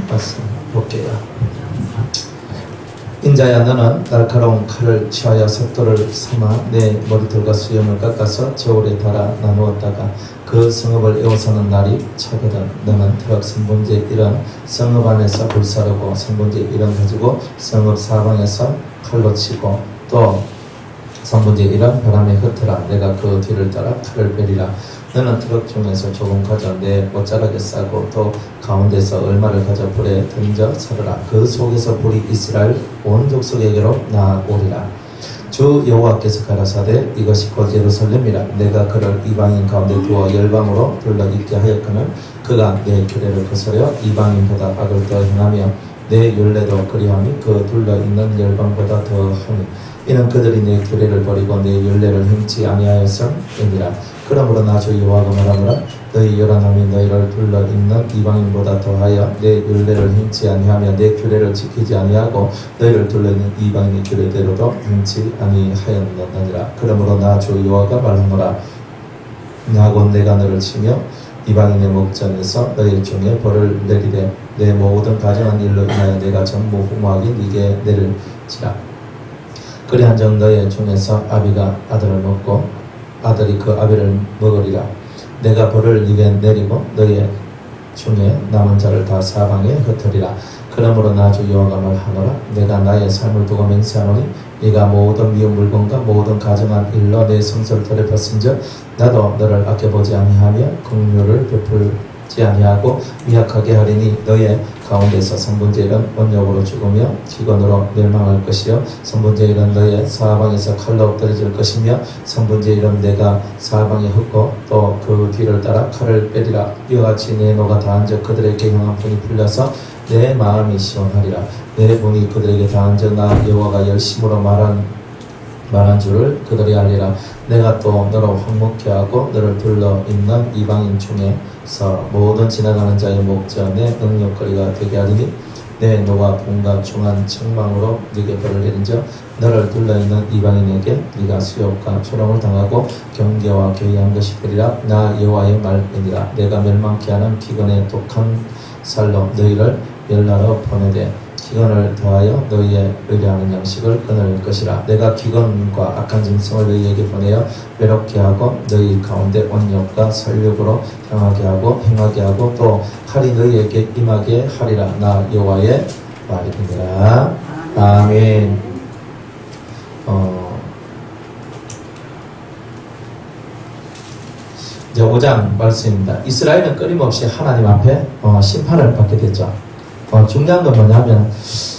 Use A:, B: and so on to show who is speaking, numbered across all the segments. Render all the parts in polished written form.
A: 말씀 볼게요. 인자야, 너는 날카로운 칼을 취하여 삭도를 삼아 내 머리털과 수염을 깎아서 저울에 달아 나누었다가 그 성읍을 에워싸는 날이 차거든. 너는 트럭 3분의 1은 성읍 안에서 불사르고 3분의 1은 가지고 성읍 사방에서 칼로 치고 또 3분의 1은 바람에 흩어라. 내가 그 뒤를 따라 칼을 베리라. 너는 트럭 중에서 조금 가져 내 옷자락에 싸고 또 가운데서 얼마를 가져 불에 던져 살으라. 그 속에서 불이 이스라엘 온 족속에게로 나오리라. 주 여호와께서 가라사대 이것이 곧 예루살렘이라. 내가 그를 이방인 가운데 두어 열방으로 둘러있게 하였거늘 그가 내 규례를 거스려 이방인보다 악을 더 행하며 내 율례도 그리하니 그 둘러있는 열방보다 더하니 이는 그들이 내 규례를 버리고 내 율례를 행치 아니하였음이니라. 그러므로 나 주 여호와가 말하노라. 너희 요란함이 너희를 둘러있는 이방인보다 더하여 내 율례를 행치 아니하며 내 규례를 지키지 아니하고 너희를 둘러있는 이방인의 규례대로도 행치 아니하였느니라. 그러므로 나 주 여호와가 말하노라. 나 곧 내가 너를 치며 이방인의 목전에서 너희 중에 벌을 내리되 내 모든 가정한 일로 인하여 내가 전부 무모하게 네게 내릴지라. 그리한즉 너희 중에서 아비가 아들을 먹고 아들이 그 아비를 먹으리라. 내가 벌을 네게 내리고 너희 중에 남은 자를 다 사방에 흩으리라. 그러므로 나 주 여호와가 말하노라. 내가 나의 삶을 두고 맹세하노니 네가 모든 미운 물건과 모든 가정한 일로 내 성소를 더럽혔은즉 나도 너를 아껴보지 아니하며 긍휼을 베풀지 아니하고 미약하게 하리니 너의 가운데서 3분의 1은 원력으로 죽으며 기근으로 멸망할 것이요 3분의 1은 너의 사방에서 칼로 떨어질 것이며 3분의 1은 내가 사방에 흩고 또 그 뒤를 따라 칼을 빼리라. 이와 같이 내 노가 다한즉 그들에게 향한 분이 풀려서 내 마음이 시원하리라. 내 분이 그들에게 다한즉 나 여호와가 열심으로 말한 줄을 그들이 알리라. 내가 또 너로 황목케 하고 너를 둘러 있는 이방인 중에서 모든 지나가는 자의 목전에 능력거리가 되게 하리니 내 노가 온갖 중한 책망으로 네게 벌을 내린즉 너를 둘러 있는 이방인에게 네가 수욕과 조롱을 당하고 경계와 괴이한 것이 되리라. 나 여호와의 말이니라. 내가 멸망케 하는 기근의 독한 살로 너희를 멸하러 보내되 기근을 더하여 너희의 의뢰하는 양식을 끊을 것이라. 내가 기근과 악한 짐승을 너희에게 보내어 외롭게 하고 너희 가운데 온욕과 살육으로 행하게 하고 또 칼이 너희에게 임하게 하리라. 나 여호와의 말이니라. 아멘. 5장 말씀입니다. 이스라엘은 끊임없이 하나님 앞에 심판을 받게 됐죠. 중요한 건 뭐냐면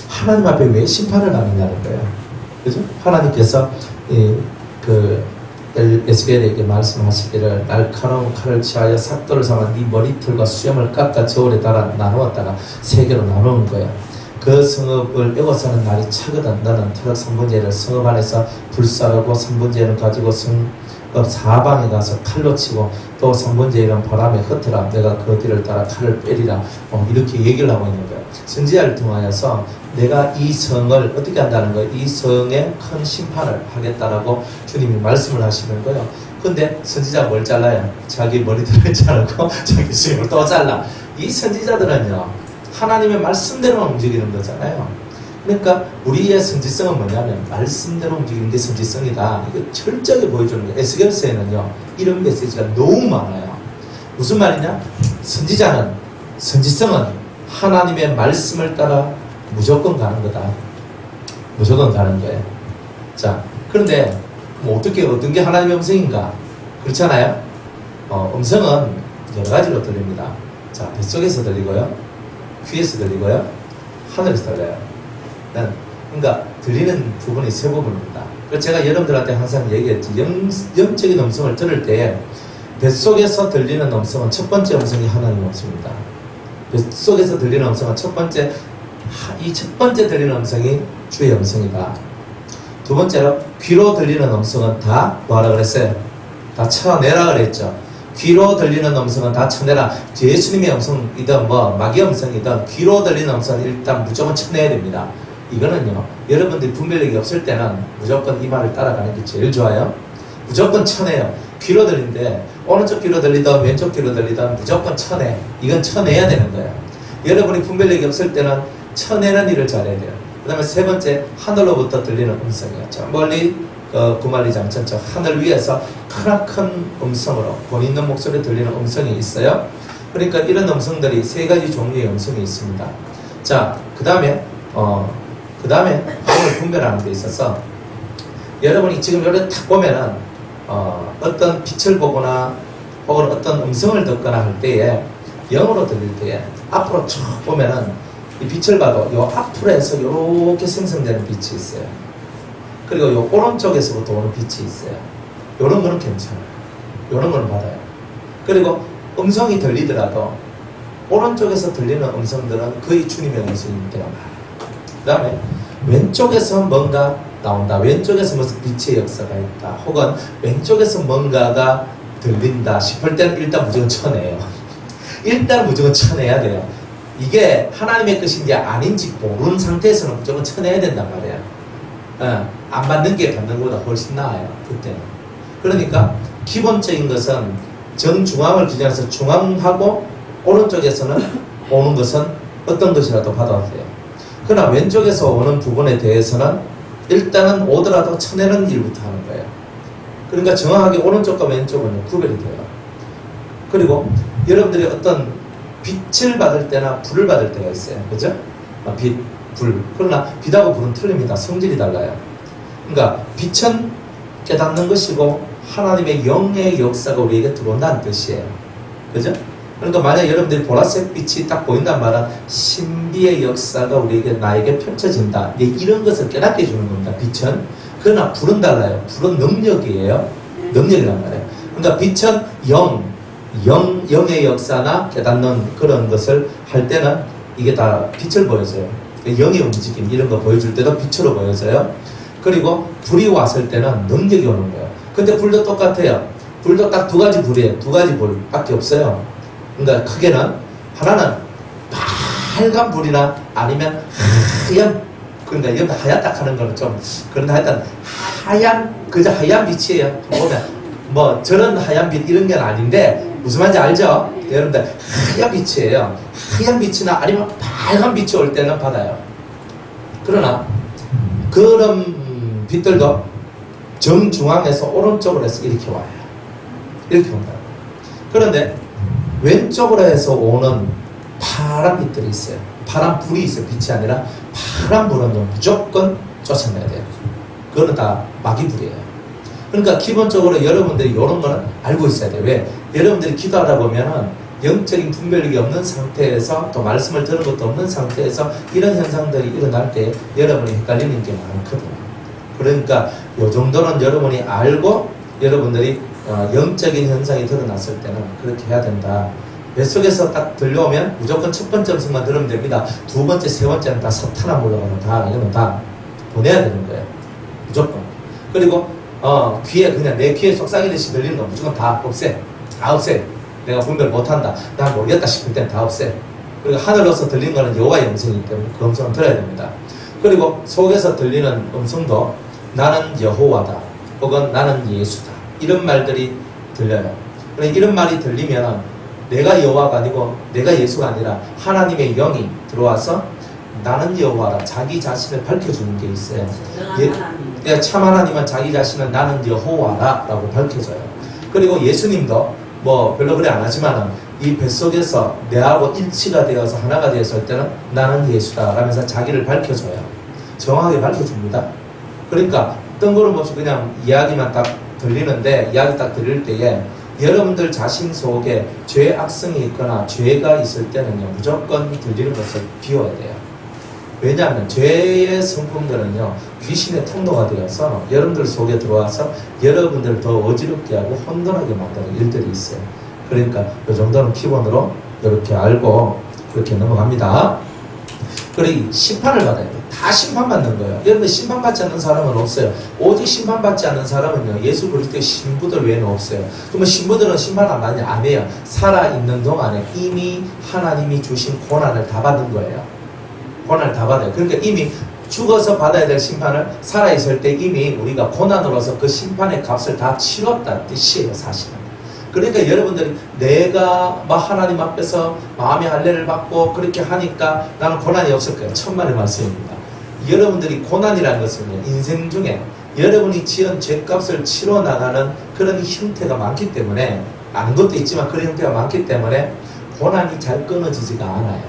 A: 하나님 앞에 왜 심판을 하느냐는 거예요. 그죠? 하나님께서 에스겔에게 말씀하시기를 날카로운 칼을 취하여 삭도를 삼아 네 머리털과 수염을 깎아 저울에 달아 나누었다가 세 개로 나누는 거예요. 그 성읍을 에워싸는 날이 차거든. 너는 트럭 3분의 1을 성읍 안에서 불사르고 3분의 1은 가지고 성읍 사방에 가서 칼로 치고 또 3분의 1은 바람에 흩어라. 내가 그 뒤를 따라 칼을 빼리라. 이렇게 얘기를 하고 있는 거예요. 선지자를 통하여서 내가 이 성을 어떻게 한다는 거예요. 이 성에 큰 심판을 하겠다라고 주님이 말씀을 하시는 거예요. 근데 선지자가 뭘 잘라요? 자기 머리털을 자르고 자기 수염을 또 잘라. 이 선지자들은요 하나님의 말씀대로만 움직이는 거잖아요. 그러니까 우리의 선지성은 뭐냐면 말씀대로 움직이는 게 선지성이다. 이거 철저하게 보여주는 거예요. 에스겔서에는요 이런 메시지가 너무 많아요. 무슨 말이냐? 선지성은 하나님의 말씀을 따라 무조건 가는 거다. 무조건 가는 거예요. 자, 그런데 어떤 게 하나님의 음성인가? 그렇잖아요. 음성은 여러 가지로 들립니다. 자, 뱃속에서 들리고요, 귀에서 들리고요, 하늘에서 들려요. 그러니까 들리는 부분이 세 부분입니다. 그래서 제가 여러분들한테 항상 얘기했지. 영적인 음성을 들을 때 뱃속에서 들리는 음성은 첫 번째 음성이 하나님의 음성입니다. 뱃속에서 들리는 음성은 첫 번째 들리는 음성이 주의 음성이다. 두 번째로 귀로 들리는 음성은 다 뭐라 그랬어요? 다 쳐내라 그랬죠. 귀로 들리는 음성은 다 쳐내라. 예수님의 음성이든 마귀의 음성이든 귀로 들리는 음성은 일단 무조건 쳐내야 됩니다. 이거는요 여러분들이 분별력이 없을 때는 무조건 이 말을 따라가는 게 제일 좋아요. 무조건 쳐내요. 귀로 들리는데 오른쪽 귀로 들리든 왼쪽 귀로 들리든 무조건 쳐내. 이건 쳐내야 되는 거예요. 여러분이 분별력이 없을 때는 쳐내는 일을 잘해야 돼요. 그 다음에 세 번째, 하늘로부터 들리는 음성이에요. 저 멀리 구말리장천 저 하늘 위에서 크나큰 음성으로 본 있는 목소리에 들리는 음성이 있어요. 그러니까 이런 음성들이 세 가지 종류의 음성이 있습니다. 자, 그 다음에 오늘 분별하는 데 있어서 여러분이 지금 요래 딱 보면은 어떤 빛을 보거나 혹은 어떤 음성을 듣거나 할 때에 영어로 들릴 때에 앞으로 쭉 보면은 이 빛을 봐도 요 앞으로 해서 요렇게 생성되는 빛이 있어요. 그리고 요 오른쪽에서부터 오는 빛이 있어요. 요런 거는 괜찮아요. 요런 거는 받아요. 그리고 음성이 들리더라도 오른쪽에서 들리는 음성들은 거의 주님의 음성일 때가 많아요. 그 다음에 왼쪽에서 뭔가 나온다. 왼쪽에서 무슨 빛의 역사가 있다. 혹은 왼쪽에서 뭔가가 들린다 싶을 때는 일단 무조건 쳐내요. 일단 무조건 쳐내야 돼요. 이게 하나님의 것인지 아닌지 모르는 상태에서는 무조건 쳐내야 된단 말이에요. 안 받는 게 받는 것보다 훨씬 나아요. 그때는. 그러니까 기본적인 것은 정중앙을 기준해서 중앙하고 오른쪽에서는 오는 것은 어떤 것이라도 받아도 돼요. 그러나 왼쪽에서 오는 부분에 대해서는 일단은 오더라도 쳐내는 일부터 하는 거예요. 그러니까 정확하게 오른쪽과 왼쪽은 구별이 돼요. 그리고 여러분들이 어떤 빛을 받을 때나 불을 받을 때가 있어요. 그죠? 빛, 불. 그러나 빛하고 불은 틀립니다. 성질이 달라요. 그러니까 빛은 깨닫는 것이고 하나님의 영의 역사가 우리에게 들어온다는 뜻이에요. 그죠? 그러니까 만약 여러분들이 보라색 빛이 딱 보인단 말은 신비의 역사가 우리에게 나에게 펼쳐진다. 이런 것을 깨닫게 해주는 겁니다. 빛은. 그러나 불은 달라요. 불은 능력이에요. 능력이란 말이에요. 그러니까 빛은 영의 역사나 깨닫는 그런 것을 할 때는 이게 다 빛을 보여줘요. 영의 움직임 이런 거 보여줄 때도 빛으로 보여져요. 그리고 불이 왔을 때는 능력이 오는 거예요. 근데 불도 똑같아요. 불도 딱 두 가지 불이에요. 두 가지 불밖에 없어요. 그러니까 크게는 하나는 빨간 불이나 아니면 하얀, 그러니까 여기 하얗다 하는 거는 좀 그런데 하여튼 그저 하얀 빛이에요. 보면 뭐 저런 하얀 빛 이런 게 아닌데 무슨 말인지 알죠? 여러분들 하얀 빛이에요. 하얀 빛이나 아니면 빨간 빛이 올 때는 받아요. 그러나 그런 빛들도 정중앙에서 오른쪽으로 해서 이렇게 와요. 이렇게 온다. 그런데 왼쪽으로 해서 오는 파란 빛들이 있어요. 파란 불이 있어요. 빛이 아니라 파란 불은 무조건 쫓아내야 돼요. 그거는 다 마귀불이에요. 그러니까 기본적으로 여러분들이 이런 거는 알고 있어야 돼요. 왜? 여러분들이 기도하다 보면은 영적인 분별력이 없는 상태에서 또 말씀을 들은 것도 없는 상태에서 이런 현상들이 일어날 때 여러분이 헷갈리는 게 많거든요. 그러니까 이 정도는 여러분이 알고 여러분들이 영적인 현상이 드러났을 때는 그렇게 해야 된다. 뱃속에서 딱 들려오면 무조건 첫 번째 음성만 들으면 됩니다. 두 번째, 세 번째는 다 사탄아 몰라가지고 다 이거는 다 보내야 되는 거예요. 무조건. 그리고 귀에 그냥 내 귀에 속삭이듯이 들리는 거 무조건 다 없애. 다 없애. 내가 분별 못한다. 난 모르겠다 싶을 땐 다 없애. 그리고 하늘로서 들리는 거는 여호와의 음성이기 때문에 그 음성은 들어야 됩니다. 그리고 속에서 들리는 음성도 나는 여호와다. 혹은 나는 예수다. 이런 말들이 들려요. 그러니까 이런 말이 들리면 내가 여호와가 아니고 내가 예수가 아니라 하나님의 영이 들어와서 나는 여호와라 자기 자신을 밝혀주는 게 있어요. 참 하나님은 자기 자신은 나는 여호와라 라고 밝혀줘요. 그리고 예수님도 뭐 별로 그래 안 하지만은 이 뱃속에서 내하고 일치가 되어서 하나가 되었을 때는 나는 예수다 라면서 자기를 밝혀줘요. 정확하게 밝혀줍니다. 그러니까 뜬구름없이 그냥 이야기만 딱 들리는데 이야기 딱 들릴 때에 여러분들 자신 속에 죄의 악성이 있거나 죄가 있을 때는요 무조건 들리는 것을 비워야 돼요. 왜냐하면 죄의 성품들은요 귀신의 통로가 되어서 여러분들 속에 들어와서 여러분들을 더 어지럽게 하고 혼돈하게 만드는 일들이 있어요. 그러니까 이 정도는 기본으로 이렇게 알고 그렇게 넘어갑니다. 그리고 심판을 받아야 돼요. 다 심판받는 거예요. 여러분들 심판받지 않는 사람은 없어요. 오직 심판받지 않는 사람은요 예수 그리스도의 신부들 외에는 없어요. 그러면 신부들은 심판 안 받냐? 안 해요. 살아있는 동안에 이미 하나님이 주신 고난을 다 받은 거예요. 고난을 다 받아요. 그러니까 이미 죽어서 받아야 될 심판을 살아있을 때 이미 우리가 고난으로서 그 심판의 값을 다 치렀다는 뜻이에요. 사실은. 그러니까 여러분들이 내가 막 하나님 앞에서 마음의 할례를 받고 그렇게 하니까 나는 고난이 없을 거예요. 천만의 말씀입니다. 여러분들이 고난이라는 것은요, 인생 중에 여러분이 지은 죄값을 치러 나가는 그런 형태가 많기 때문에, 아는 것도 있지만 그런 형태가 많기 때문에 고난이 잘 끊어지지가 않아요.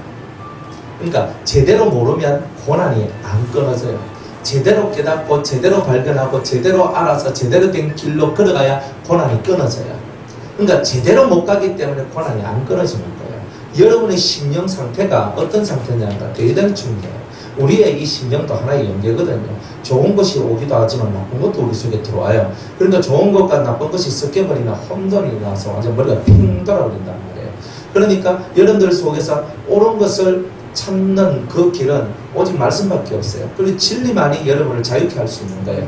A: 그러니까 제대로 모르면 고난이 안 끊어져요. 제대로 깨닫고 제대로 발견하고 제대로 알아서 제대로 된 길로 걸어가야 고난이 끊어져요. 그러니까 제대로 못 가기 때문에 고난이 안 끊어지는 거예요. 여러분의 심령 상태가 어떤 상태냐가 대단히 중요해요. 우리의 이 심령도 하나의 연계거든요. 좋은 것이 오기도 하지만 나쁜 것도 우리 속에 들어와요. 그러니까 좋은 것과 나쁜 것이 섞여버리나 혼돈이 나서 완전 머리가 핑 돌아버린단 말이에요. 그러니까 여러분들 속에서 옳은 것을 찾는 그 길은 오직 말씀밖에 없어요. 그리고 진리만이 여러분을 자유케 할 수 있는 거예요.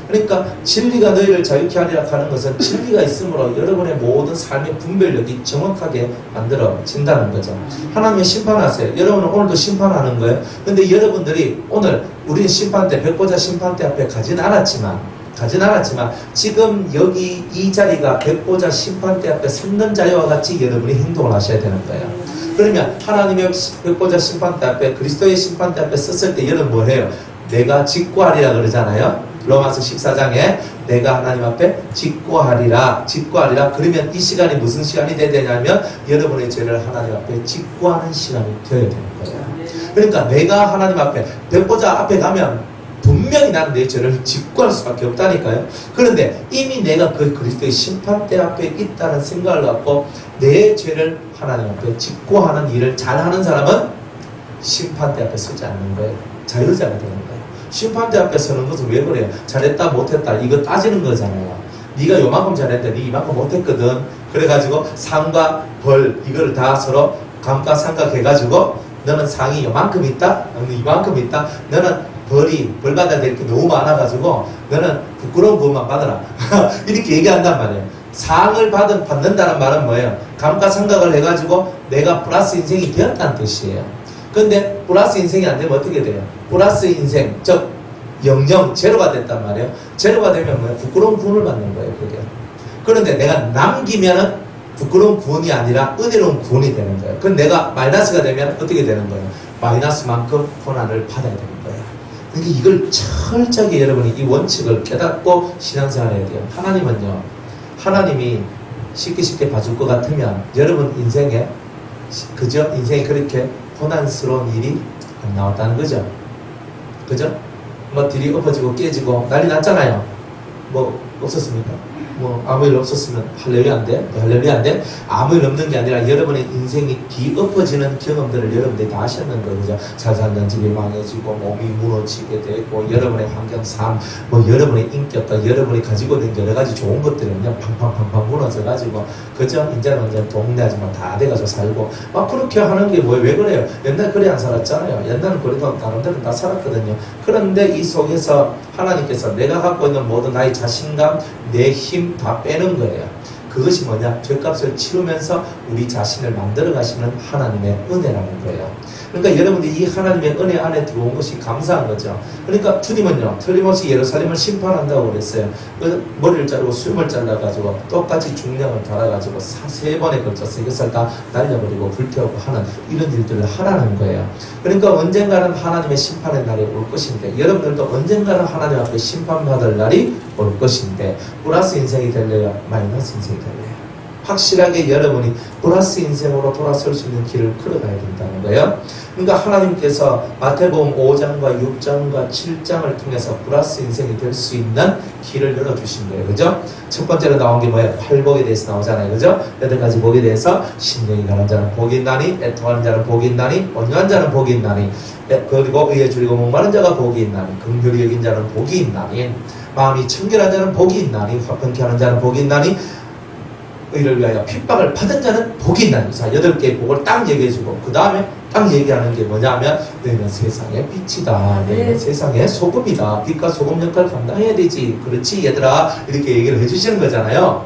A: 그러니까 진리가 너희를 자유케 하리라 하는 것은 진리가 있으므로 여러분의 모든 삶의 분별력이 정확하게 만들어진다는 거죠. 하나님의 심판하세요. 여러분은 오늘도 심판하는 거예요. 근데 여러분들이 오늘 우리는 심판대, 백보자 심판대 앞에 가진 않았지만 지금 여기 이 자리가 백보자 심판대 앞에 섰는 자리와 같이 여러분이 행동을 하셔야 되는 거예요. 그러면 하나님의 백보자 심판대 앞에, 그리스도의 심판대 앞에 섰을 때 여러분 뭘 해요? 내가 직고하리라 그러잖아요. 로마서 14장에 내가 하나님 앞에 직고하리라. 그러면 이 시간이 무슨 시간이 돼야 되냐면 여러분의 죄를 하나님 앞에 직고하는 시간이 되어야 되는 거예요. 그러니까 내가 하나님 앞에, 백보자 앞에 가면 분명히 나는 내 죄를 직고할 수밖에 없다니까요. 그런데 이미 내가 그 그리스도의 심판대 앞에 있다는 생각을 갖고 내 죄를 하나님 앞에 직고하는 일을 잘하는 사람은 심판대 앞에 서지 않는 거예요. 자유자가 되는 거예요. 심판대 앞에 서는 것은 왜 그래요? 잘했다 못했다 이거 따지는 거잖아요. 네가 요만큼 잘했는데 네 이만큼 못했거든. 그래가지고 상과 벌 이거를 다 서로 감가상각 해가지고 너는 상이 요만큼 있다, 너는 이만큼 있다, 너는 벌 받아야 될 게 너무 많아가지고 너는 부끄러운 것만 받아라. 이렇게 얘기한단 말이에요. 상을 받는다는 말은 뭐예요? 감가상각을 해가지고 내가 플러스 인생이 되었다는 뜻이에요. 근데 플러스 인생이 안 되면 어떻게 돼요? 플러스 인생, 즉 영영 제로가 됐단 말이에요. 제로가 되면 뭐예요? 부끄러운 구원을 받는 거예요. 그게. 그런데 내가 남기면은 부끄러운 구원이 아니라 은혜로운 구원이 되는 거예요. 그럼 내가 마이너스가 되면 어떻게 되는 거예요? 마이너스만큼 고난을 받아야 되는 거예요. 그러니까 이걸 철저하게 여러분이 이 원칙을 깨닫고 신앙생활 해야 돼요. 하나님은요, 하나님이 쉽게 봐줄 것 같으면 여러분 인생에, 그저 인생이 그렇게 고난스러운 일이 안 나왔다는 거죠. 그죠? 뭐 들이 엎어지고 깨지고 난리 났잖아요. 뭐 없었습니까? 뭐 아무 일 없었으면 할렐루야 안 돼? 할렐루야 안 돼? 아무 일 없는 게 아니라 여러분의 인생이 뒤엎어지는 경험들을 여러분들이 다 하셨는 거예요. 그죠? 잘 살던 집이 망해지고 몸이 무너지게 되고 여러분의 환경, 삶, 뭐 여러분의 인격과 여러분이 가지고 있는 여러 가지 좋은 것들이 그냥 팡팡팡팡 무너져가지고 그죠? 이제는 완전 동네 아줌마 다 돼가지고 살고 막 그렇게 하는 게 뭐예요? 왜 그래요? 옛날 그래 안 살았잖아요. 옛날은 그래도 다른 데는 다 살았거든요. 그런데 이 속에서 하나님께서 내가 갖고 있는 모든 나의 자신감, 내 힘 다 빼는 거예요. 그것이 뭐냐? 죄값을 치르면서 우리 자신을 만들어 가시는 하나님의 은혜라는 거예요. 그러니까 여러분들이 이 하나님의 은혜 안에 들어온 것이 감사한 거죠. 그러니까 주님은요, 틀림없이 예루살렘을 심판한다고 그랬어요. 머리를 자르고 수염을 잘라가지고 똑같이 중량을 달아가지고 3번에 걸쳐서 이것을 다 날려버리고 불태우고 하는 이런 일들을 하라는 거예요. 그러니까 언젠가는 하나님의 심판의 날이 올 것인데 여러분들도 언젠가는 하나님 앞에 심판받을 날이 올 것인데 플러스 인생이 될래요? 마이너스 인생이 될래요? 확실하게 여러분이 플러스 인생으로 돌아설 수 있는 길을 걸어가야 된다는 거예요. 그러니까 하나님께서 마태복음 5장과 6장과 7장을 통해서 플러스 인생이 될 수 있는 길을 열어주신 거예요. 그죠? 첫 번째로 나온 게 뭐예요? 팔복에 대해서 나오잖아요. 그죠? 8가지 복에 대해서 신령이 가는 자는 복이 있나니, 애통하는 자는 복이 있나니, 온유한 자는 복이 있나니, 그리고 의에 줄이고 목마른 자가 복이 있나니, 긍휼히 여긴 자는 복이 있나니, 마음이 청결한 자는 복이 있나니, 화평케 하는 자는 복이 있나니, 의를 위하여 핍박을 받은 자는 복이 있나니. 자, 8개의 복을 딱 얘기해주고 그 다음에 딱 얘기하는 게 뭐냐면 너희는 세상의 빛이다. 너희는 세상의 소금이다. 빛과 소금 역할을 감당해야 되지. 그렇지 얘들아. 이렇게 얘기를 해주시는 거잖아요.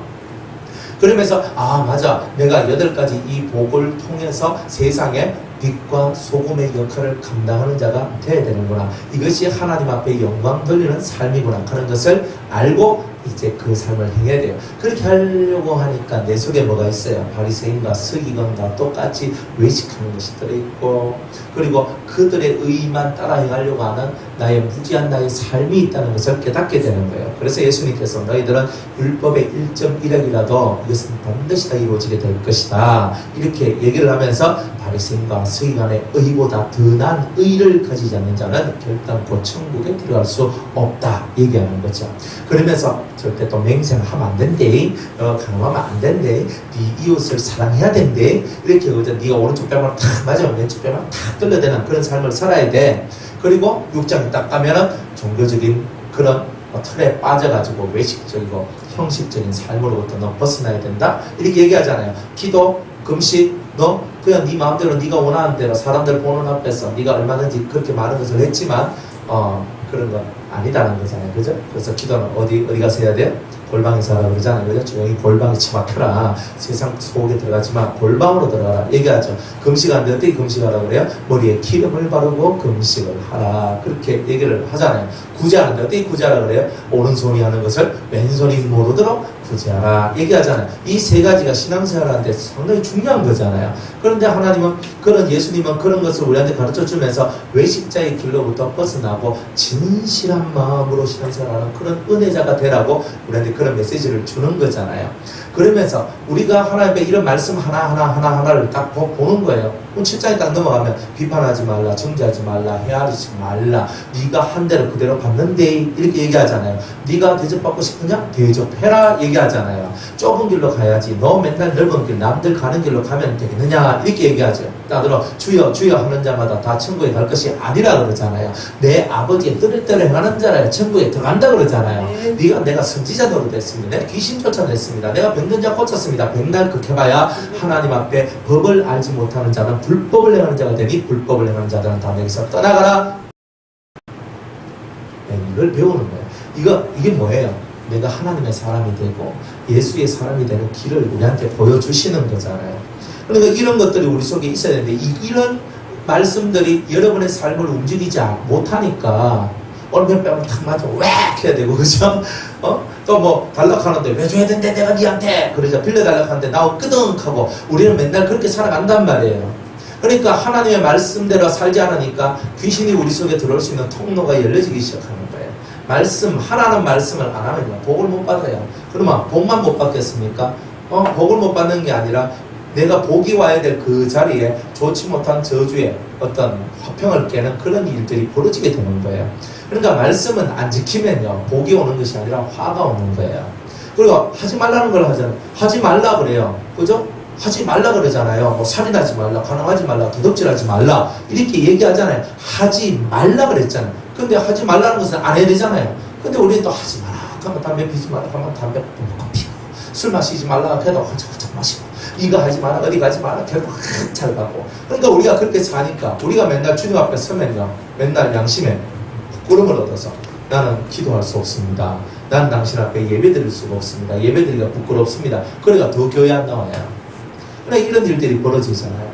A: 그러면서 아 맞아, 내가 8가지 이 복을 통해서 세상에 빛과 소금의 역할을 감당하는 자가 되어야 되는구나. 이것이 하나님 앞에 영광 돌리는 삶이구나 하는 것을 알고 이제 그 삶을 행해야 돼요. 그렇게 하려고 하니까 내 속에 뭐가 있어요? 바리새인과 서기관과 똑같이 외식하는 것이 들어있고, 그리고 그들의 의만 따라 행하려고 하는 나의 무지한 나의 삶이 있다는 것을 깨닫게 되는 거예요. 그래서 예수님께서 너희들은 율법의 1.1억이라도 이것은 반드시 다 이루어지게 될 것이다, 이렇게 얘기를 하면서 바리새인과 서기관의 의보다 더 나은 의를 가지지 않는 자는 결단코 천국에 들어갈 수 없다 얘기하는 거죠. 그러면서 절대 또 맹세하면 안 된대, 강요하면 안 된대, 네 이웃을 사랑해야 된대, 이렇게 그죠? 네가 오른쪽 뺨을 탁 맞으면 왼쪽 뺨을 탁 떨려대는 그런 삶을 살아야 돼. 그리고 6장에 딱 가면은 종교적인 그런 틀에 빠져가지고 외식적이고 형식적인 삶으로부터 너 벗어나야 된다, 이렇게 얘기하잖아요. 기도, 금식, 너 그냥 네 마음대로 네가 원하는 대로 사람들 보는 앞에서 네가 얼마든지 그렇게 많은 것을 했지만 그런 건 아니다는 거잖아요. 그죠? 그래서 기도는 어디 가서 해야 돼요? 골방에서 하라 그러잖아요. 그죠? 조용히 골방에 처박혀라. 세상 속에 들어가지만 골방으로 들어가라 얘기하죠. 금식하는데 어떻게 금식하라고 그래요? 머리에 기름을 바르고 금식을 하라, 그렇게 얘기를 하잖아요. 구제하는데 어떻게 구제하라 그래요? 오른손이 하는 것을 왼손이 모르도록 구제하라 얘기하잖아요. 이 세 가지가 신앙생활하는데 상당히 중요한 거잖아요. 그런데 하나님은, 그런 예수님은 그런 것을 우리한테 가르쳐주면서 외식자의 길로부터 벗어나고 진실한 마음으로 신앙생활하는 그런 은혜자가 되라고 우리한테 그런 메시지를 주는 거잖아요. 그러면서 우리가 하나님의 이런 말씀 하나를 딱 보는 거예요. 7장에 딱 넘어가면 비판하지 말라, 정죄하지 말라, 헤아리지 말라, 네가 한 대로 그대로 받는데, 이렇게 얘기하잖아요. 네가 대접받고 싶으냐? 대접해라 얘기하잖아요. 좁은 길로 가야지 너 맨날 넓은 길, 남들 가는 길로 가면 되겠느냐, 이렇게 얘기하죠. 따들어 주여 주여 하는 자마다 다 천국에 갈 것이 아니라 그러잖아요. 내 아버지의 뜻을 따라 행하는 자라야 천국에 들어간다 그러잖아요. 내가 선지자 노릇했습니다. 내가 귀신 쫓아냈습니다. 내가 병든 자 고쳤습니다. 백날 극해봐야 하나님 앞에 법을 알지 못하는 자는 불법을 행하는 자가 되니 불법을 행하는 자들은 다 내게서 떠나가라. 이걸 배우는 거예요. 이게 뭐예요? 내가 하나님의 사람이 되고 예수의 사람이 되는 길을 우리한테 보여주시는 거잖아요. 그러니까 이런 것들이 우리 속에 있어야 되는데, 이런 말씀들이 여러분의 삶을 움직이지 못하니까 오늘 뺨을 탁 맞아 왜 해야 되고, 그죠? 또 뭐 달락하는데 왜 줘야 된대 내가 니한테, 그러자 빌려 달락하는데 나하고 끄덕하고 우리는 맨날 그렇게 살아간단 말이에요. 그러니까 하나님의 말씀대로 살지 않으니까 귀신이 우리 속에 들어올 수 있는 통로가 열려지기 시작하는 거예요. 말씀, 하나는 말씀을 안 하면요 복을 못 받아요. 그러면 복만 못 받겠습니까? 복을 못 받는 게 아니라 내가 복이 와야 될 그 자리에 좋지 못한 저주의 어떤 화평을 깨는 그런 일들이 벌어지게 되는 거예요. 그러니까 말씀은 안 지키면요 복이 오는 것이 아니라 화가 오는 거예요. 그리고 하지 말라는 걸 하잖아요. 하지 말라 그래요. 그죠? 하지 말라 그러잖아요. 뭐 살인하지 말라, 가늠하지 말라, 도둑질하지 말라, 이렇게 얘기하잖아요. 하지 말라 그랬잖아요. 근데 하지 말라는 것은 안 해야 되잖아요. 근데 우리는 또 하지 마라 하면 담배 피지 마라 하면 담배 피고, 술 마시지 말라 해도 훌쩍훌쩍 마시고, 이거 하지 마라, 어디 가지 마라, 결국 잘 가고. 그러니까 우리가 그렇게 사니까 우리가 맨날 주님 앞에 서면요 맨날 양심에 부끄러움을 얻어서 나는 기도할 수 없습니다. 난 당신 앞에 예배드릴 수가 없습니다. 예배드리기가 부끄럽습니다. 그러니까 더 교회 안 나와요. 그러니까 이런 일들이 벌어지잖아요.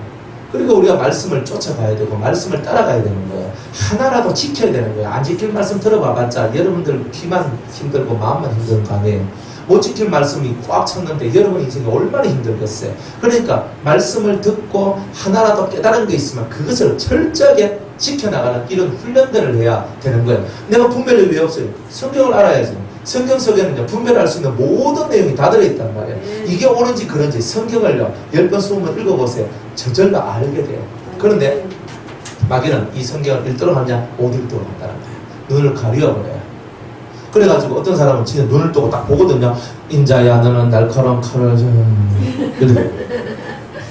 A: 그러니까 우리가 말씀을 쫓아가야 되고 말씀을 따라가야 되는 거예요. 하나라도 지켜야 되는 거예요. 안 지킬 말씀 들어봐봤자 여러분들 귀만 힘들고 마음만 힘든 거 아니에요. 못 지킬 말씀이 꽉 찼는데 여러분 인생이 얼마나 힘들겠어요. 그러니까 말씀을 듣고 하나라도 깨달은 게 있으면 그것을 철저하게 지켜나가는 이런 훈련들을 해야 되는 거예요. 내가 분별력이 왜 없어요? 성경을 알아야지. 성경 속에는요 분별할 수 있는 모든 내용이 다 들어있단 말이에요. 이게 옳은지 그런지 성경을요 10번 20번 읽어보세요. 저절로 알게 돼요. 그런데 마귀는 이 성경을 읽도록 하냐 못 읽도록 한다는 거예요. 눈을 가려버려요. 그래가지고 어떤 사람은 진짜 눈을 뜨고 딱 보거든요. 인자야 너는 날카로운 칼을 이렇게.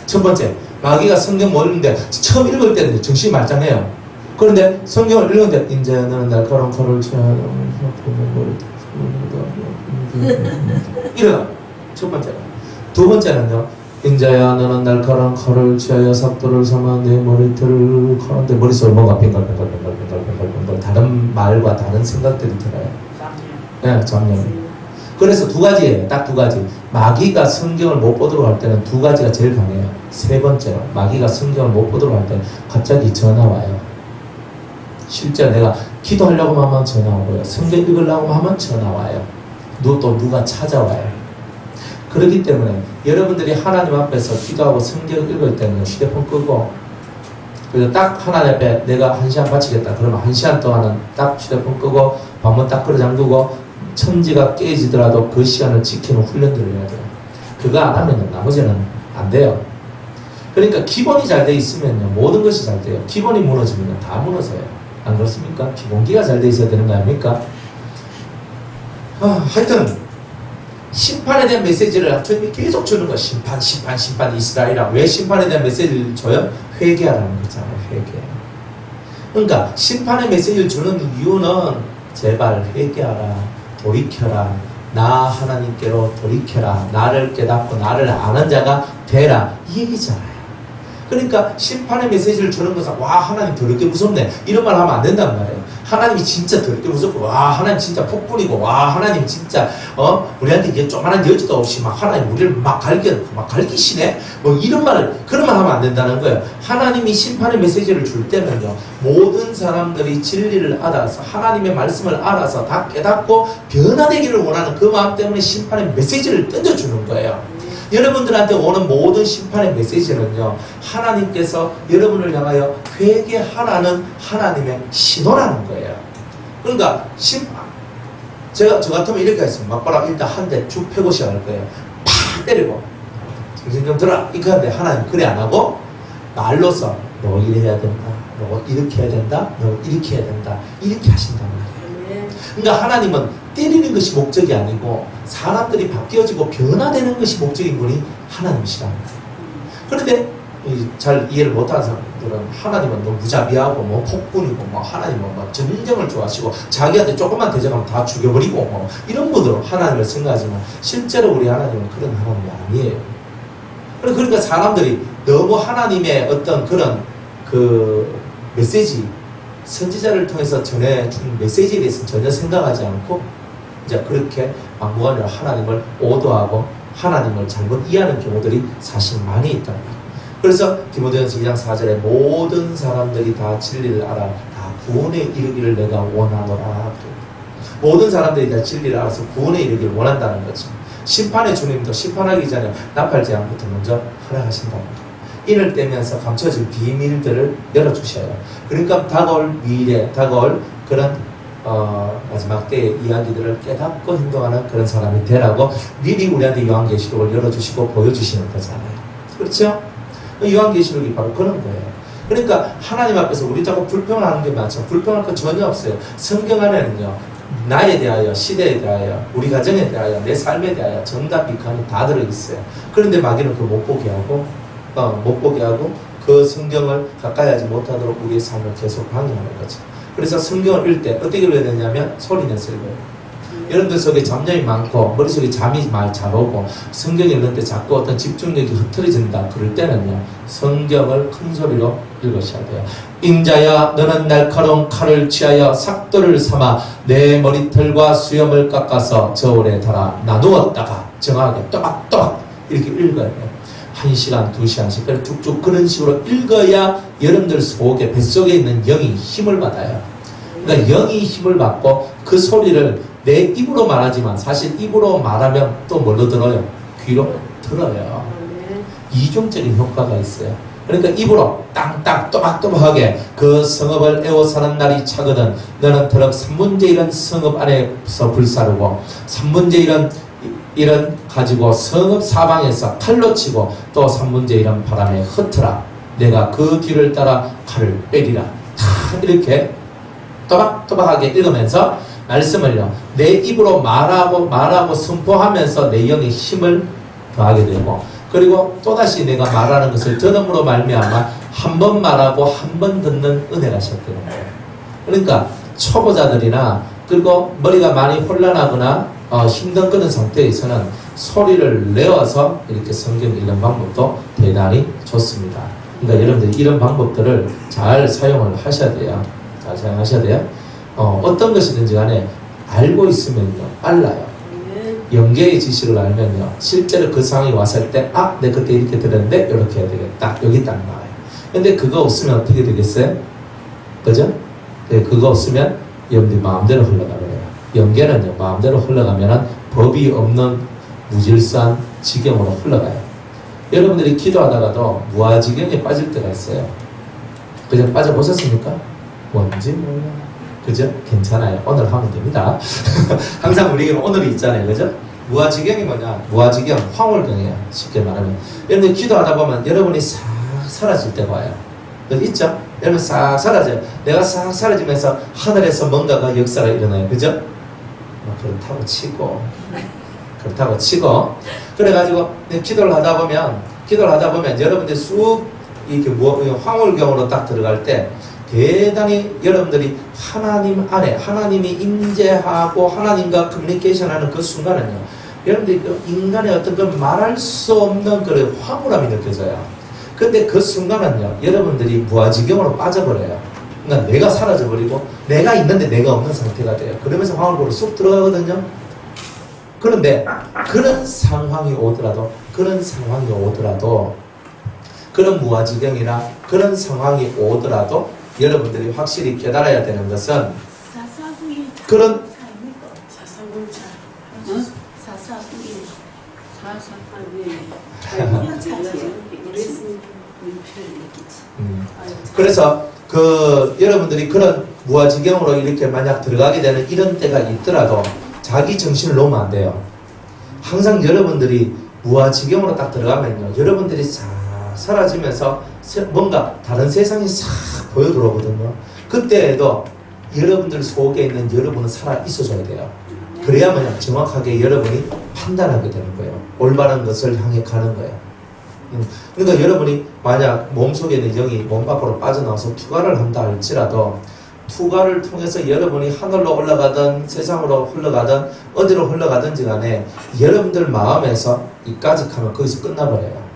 A: 첫 번째 마귀가 성경 뭐 읽는데 처음 읽을 때는 정신이 말짱해요. 그런데 성경을 읽는데 인자야 너는 날카로운 칼을 이래요. 첫 번째는. 두 번째는요. 인자야 너는 날카로운 칼을 취하여 삭도를 삼아 내 머리털을 가는데 머릿속에 뭔가 뱅글뱅글 다른 말과 다른 생각들이 들어요. 네, 잡념. 그래서 두 가지예요. 딱 두 가지. 마귀가 성경을 못 보도록 할 때는 두 가지가 제일 강해요. 세 번째로 마귀가 성경을 못 보도록 할 때는 갑자기 전화 와요. 실제 내가 기도하려고 하면 전화 오고요. 성경 읽으려고 하면 전화 와요. 또 누가 찾아와요. 그렇기 때문에 여러분들이 하나님 앞에서 기도하고 성경 읽을 때는 휴대폰 끄고, 그리고 딱 하나님 앞에 내가 1시간 바치겠다 그러면 1시간 동안은 딱 휴대폰 끄고 방문 딱 끌어 잠그고 천지가 깨지더라도 그 시간을 지키는 훈련들을 해야 돼요. 그거 안 하면 나머지는 안 돼요. 그러니까 기본이 잘 돼 있으면요 모든 것이 잘 돼요. 기본이 무너지면 다 무너져요. 안 그렇습니까? 기본기가 잘 돼 있어야 되는 거 아닙니까? 하여튼 심판에 대한 메시지를 주님이 계속 주는 거예요. 심판 이스라엘아. 왜 심판에 대한 메시지를 줘요? 회개하라는 거잖아요. 회개. 그러니까 심판의 메시지를 주는 이유는 제발 회개하라, 돌이켜라, 나 하나님께로 돌이켜라, 나를 깨닫고 나를 아는 자가 되라, 이 얘기잖아요. 그러니까 심판의 메시지를 주는 것은 와 하나님 더럽게 무섭네 이런 말 하면 안 된단 말이에요. 하나님이 진짜 더럽게 무섭고 와 하나님 진짜 폭군이고 와 하나님 진짜 우리한테 이제 조그만한 여지도 없이 막 하나님 우리를 막 갈기시네 뭐 이런 말 그런 말 하면 안 된다는 거예요. 하나님이 심판의 메시지를 줄 때는요 모든 사람들이 진리를 알아서 하나님의 말씀을 알아서 다 깨닫고 변화되기를 원하는 그 마음 때문에 심판의 메시지를 던져주는 거예요. 여러분들한테 오는 모든 심판의 메시지는요 하나님께서 여러분을 향하여 회개하라는 하나님의 신호라는 거예요. 그러니까 저 같으면 이렇게 했습니다. 맞바람 일단 한 대 쭉 펴고 시작할 거예요. 팍 때리고 정신 좀 들어라 이렇게 하는데 하나님 그래 안 하고 말로서 너 이래 해야 된다, 너 이렇게 해야 된다, 너 이렇게 해야 된다 이렇게 하신단 말이에요. 그러니까 하나님은 때리는 것이 목적이 아니고 사람들이 바뀌어지고 변화되는 것이 목적인 분이 하나님이시랍니다. 그런데 잘 이해를 못하는 사람들은 하나님은 너무 무자비하고 뭐 폭군이고 뭐 하나님은 뭐 전쟁을 좋아하시고 자기한테 조금만 대적하면 다 죽여버리고 뭐 이런 분으로 하나님을 생각하지만 실제로 우리 하나님은 그런 하나님이 아니에요. 그러니까 사람들이 너무 하나님의 어떤 그런 그 메시지 선지자를 통해서 전해준 메시지에 대해서 전혀 생각하지 않고 이제 그렇게 막무가내로 하나님을 오도하고 하나님을 잘못 이해하는 경우들이 사실 많이 있다. 그래서 디모데전서 2장 4절에 모든 사람들이 다 진리를 알아 다 구원에 이르기를 내가 원하노라. 모든 사람들이 다 진리를 알아서 구원에 이르기를 원한다는 거죠. 심판의 주님도 심판하기 전에 나팔재앙부터 먼저 허락하신답니다. 인을 떼면서 감춰진 비밀들을 열어주셔요. 그러니까 다가올 미래, 다가올 그런 마지막 때의 이야기들을 깨닫고 행동하는 그런 사람이 되라고 미리 우리한테 요한계시록을 열어주시고 보여주시는 거잖아요. 그렇죠? 요한계시록이 바로 그런 거예요. 그러니까 하나님 앞에서 우리 자꾸 불평하는 게 많죠. 불평할 거 전혀 없어요. 성경 안에는요 나에 대하여, 시대에 대하여, 우리 가정에 대하여, 내 삶에 대하여 정답 비판이 다 들어있어요. 그런데 마귀는 그걸 못 보게 하고 그 성경을 가까이 하지 못하도록 우리의 삶을 계속 방해하는 거죠. 그래서 성경을 읽을 때 어떻게 읽어야 되냐면 소리내서 읽어요. 여러분들 속에 잡념이 많고 머릿속에 잠이 말 잘 오고 성경 읽을 때 자꾸 어떤 집중력이 흐트러진다 그럴 때는요 성경을 큰 소리로 읽으셔야 돼요. 인자야 너는 날카로운 칼을 취하여 삭도를 삼아 내 머리털과 수염을 깎아서 저울에 달아 나누었다가 정하게 또박또박 이렇게 읽어야 돼요. 1시간, 2시간씩 그래 쭉쭉 그런 식으로 읽어야 여러분들 속에 뱃속에 있는 영이 힘을 받아요. 그러니까 영이 힘을 받고 그 소리를 내 입으로 말하지만 사실 입으로 말하면 또 뭘로 들어요? 귀로 들어요. 이중적인 효과가 있어요. 그러니까 입으로 땅땅 또박또박하게 그 성읍을 에워 사는 날이 차거든 너는 더럽 3분의 1은 성읍 안에서 불사르고 3분의 1은 가지고 성읍 사방에서 칼로 치고 또 3분의 1은 바람에 흩어라. 내가 그 뒤를 따라 칼을 빼리라. 다 이렇게 또박또박하게 읽으면서 말씀을요 내 입으로 말하고 선포하면서 내 영의 힘을 더하게 되고 그리고 또다시 내가 말하는 것을 들음으로 말미암아 한 번 말하고 한 번 듣는 은혜가 시작되는 거예요. 그러니까 초보자들이나 그리고 머리가 많이 혼란하거나 힘든 그런 상태에서는 소리를 내어서 이렇게 성경 읽는 방법도 대단히 좋습니다. 그러니까 여러분들 이런 방법들을 잘 사용을 하셔야 돼요. 잘 사용하셔야 돼요. 어떤 것이든지 간에 알고 있으면요 빨라요. 영계의 지식을 알면요 실제로 그 상황이 왔을 때 내 그때 이렇게 들었는데 이렇게 해야 되겠다 여기 딱 나와요. 근데 그거 없으면 어떻게 되겠어요? 그죠? 네, 그거 없으면 여러분들 마음대로 흘러가요. 영계는요 마음대로 흘러가면 법이 없는 무질서한 지경으로 흘러가요. 여러분들이 기도하다가도 무아지경에 빠질 때가 있어요. 그죠? 빠져보셨습니까? 뭔지 몰라. 그죠? 괜찮아요. 오늘 하면 됩니다. 항상 우리에게는 오늘이 있잖아요. 그죠? 무아지경이 뭐냐? 무아지경, 황홀경이에요. 쉽게 말하면. 여러분들 기도하다 보면 여러분이 싹 사라질 때가 와요. 있죠? 여러분 싹 사라져요. 내가 싹 사라지면서 하늘에서 뭔가가 역사가 일어나요. 그죠? 그렇다고 치고 그래가지고 기도를 하다 보면 여러분들이 쑥 이렇게 황홀경으로 딱 들어갈 때 대단히 여러분들이 하나님 안에 하나님이 임재하고 하나님과 커뮤니케이션하는 그 순간은요, 여러분들이 그 인간의 어떤 그 말할 수 없는 그런 황홀함이 느껴져요. 근데 그 순간은요, 여러분들이 무아지경으로 빠져버려요. 그러니까 내가 사라져버리고 내가 있는데 내가 없는 상태가 돼요. 그러면서 황홀경으로 쑥 들어가거든요. 그런데 그런 상황이 오더라도 그런 무아지경이나 그런 상황이 오더라도 여러분들이 확실히 깨달아야 되는 것은 그런 4491 그래서 여러분들이 그런 무아지경으로 이렇게 만약 들어가게 되는 이런 때가 있더라도 자기 정신을 놓으면 안 돼요. 항상 여러분들이 무아지경으로 딱 들어가면요, 여러분들이 싹 사라지면서 뭔가 다른 세상이 싹 보여 들어오거든요. 그때에도 여러분들 속에 있는 여러분은 살아 있어줘야 돼요. 그래야만 정확하게 여러분이 판단하게 되는 거예요. 올바른 것을 향해 가는 거예요. 그러니까 여러분이 만약 몸속에 있는 영이 몸 밖으로 빠져나와서 투과를 한다 할지라도 투과를 통해서 여러분이 하늘로 올라가든 세상으로 흘러가든 어디로 흘러가든지 간에 여러분들 마음에서 이까지 가면 거기서 끝나버려요.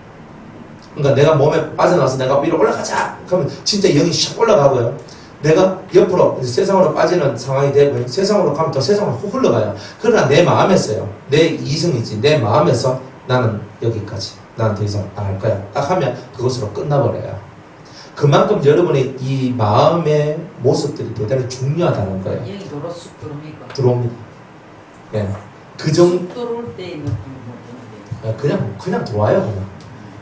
A: 그러니까 내가 몸에 빠져나와서 내가 위로 올라가자! 그러면 진짜 영이 샥 올라가고요. 내가 옆으로 세상으로 빠지는 상황이 되고 세상으로 가면 또 세상으로 훅 흘러가요. 그러나 내 마음에서요. 내 이성이지. 내 마음에서 나는 여기까지. 나는 더 이상 안 할 거야. 딱 하면 그것으로 끝나버려요. 그만큼 여러분의 이 마음의 모습들이 대단히 중요하다는 거예요.
B: 영이 도로 쑥 들어옵니까?
A: 들어옵니다. 예. 그 정도.
B: 쑥 들어올 때 느낌이 뭐
A: 그냥 들어와요. 그냥.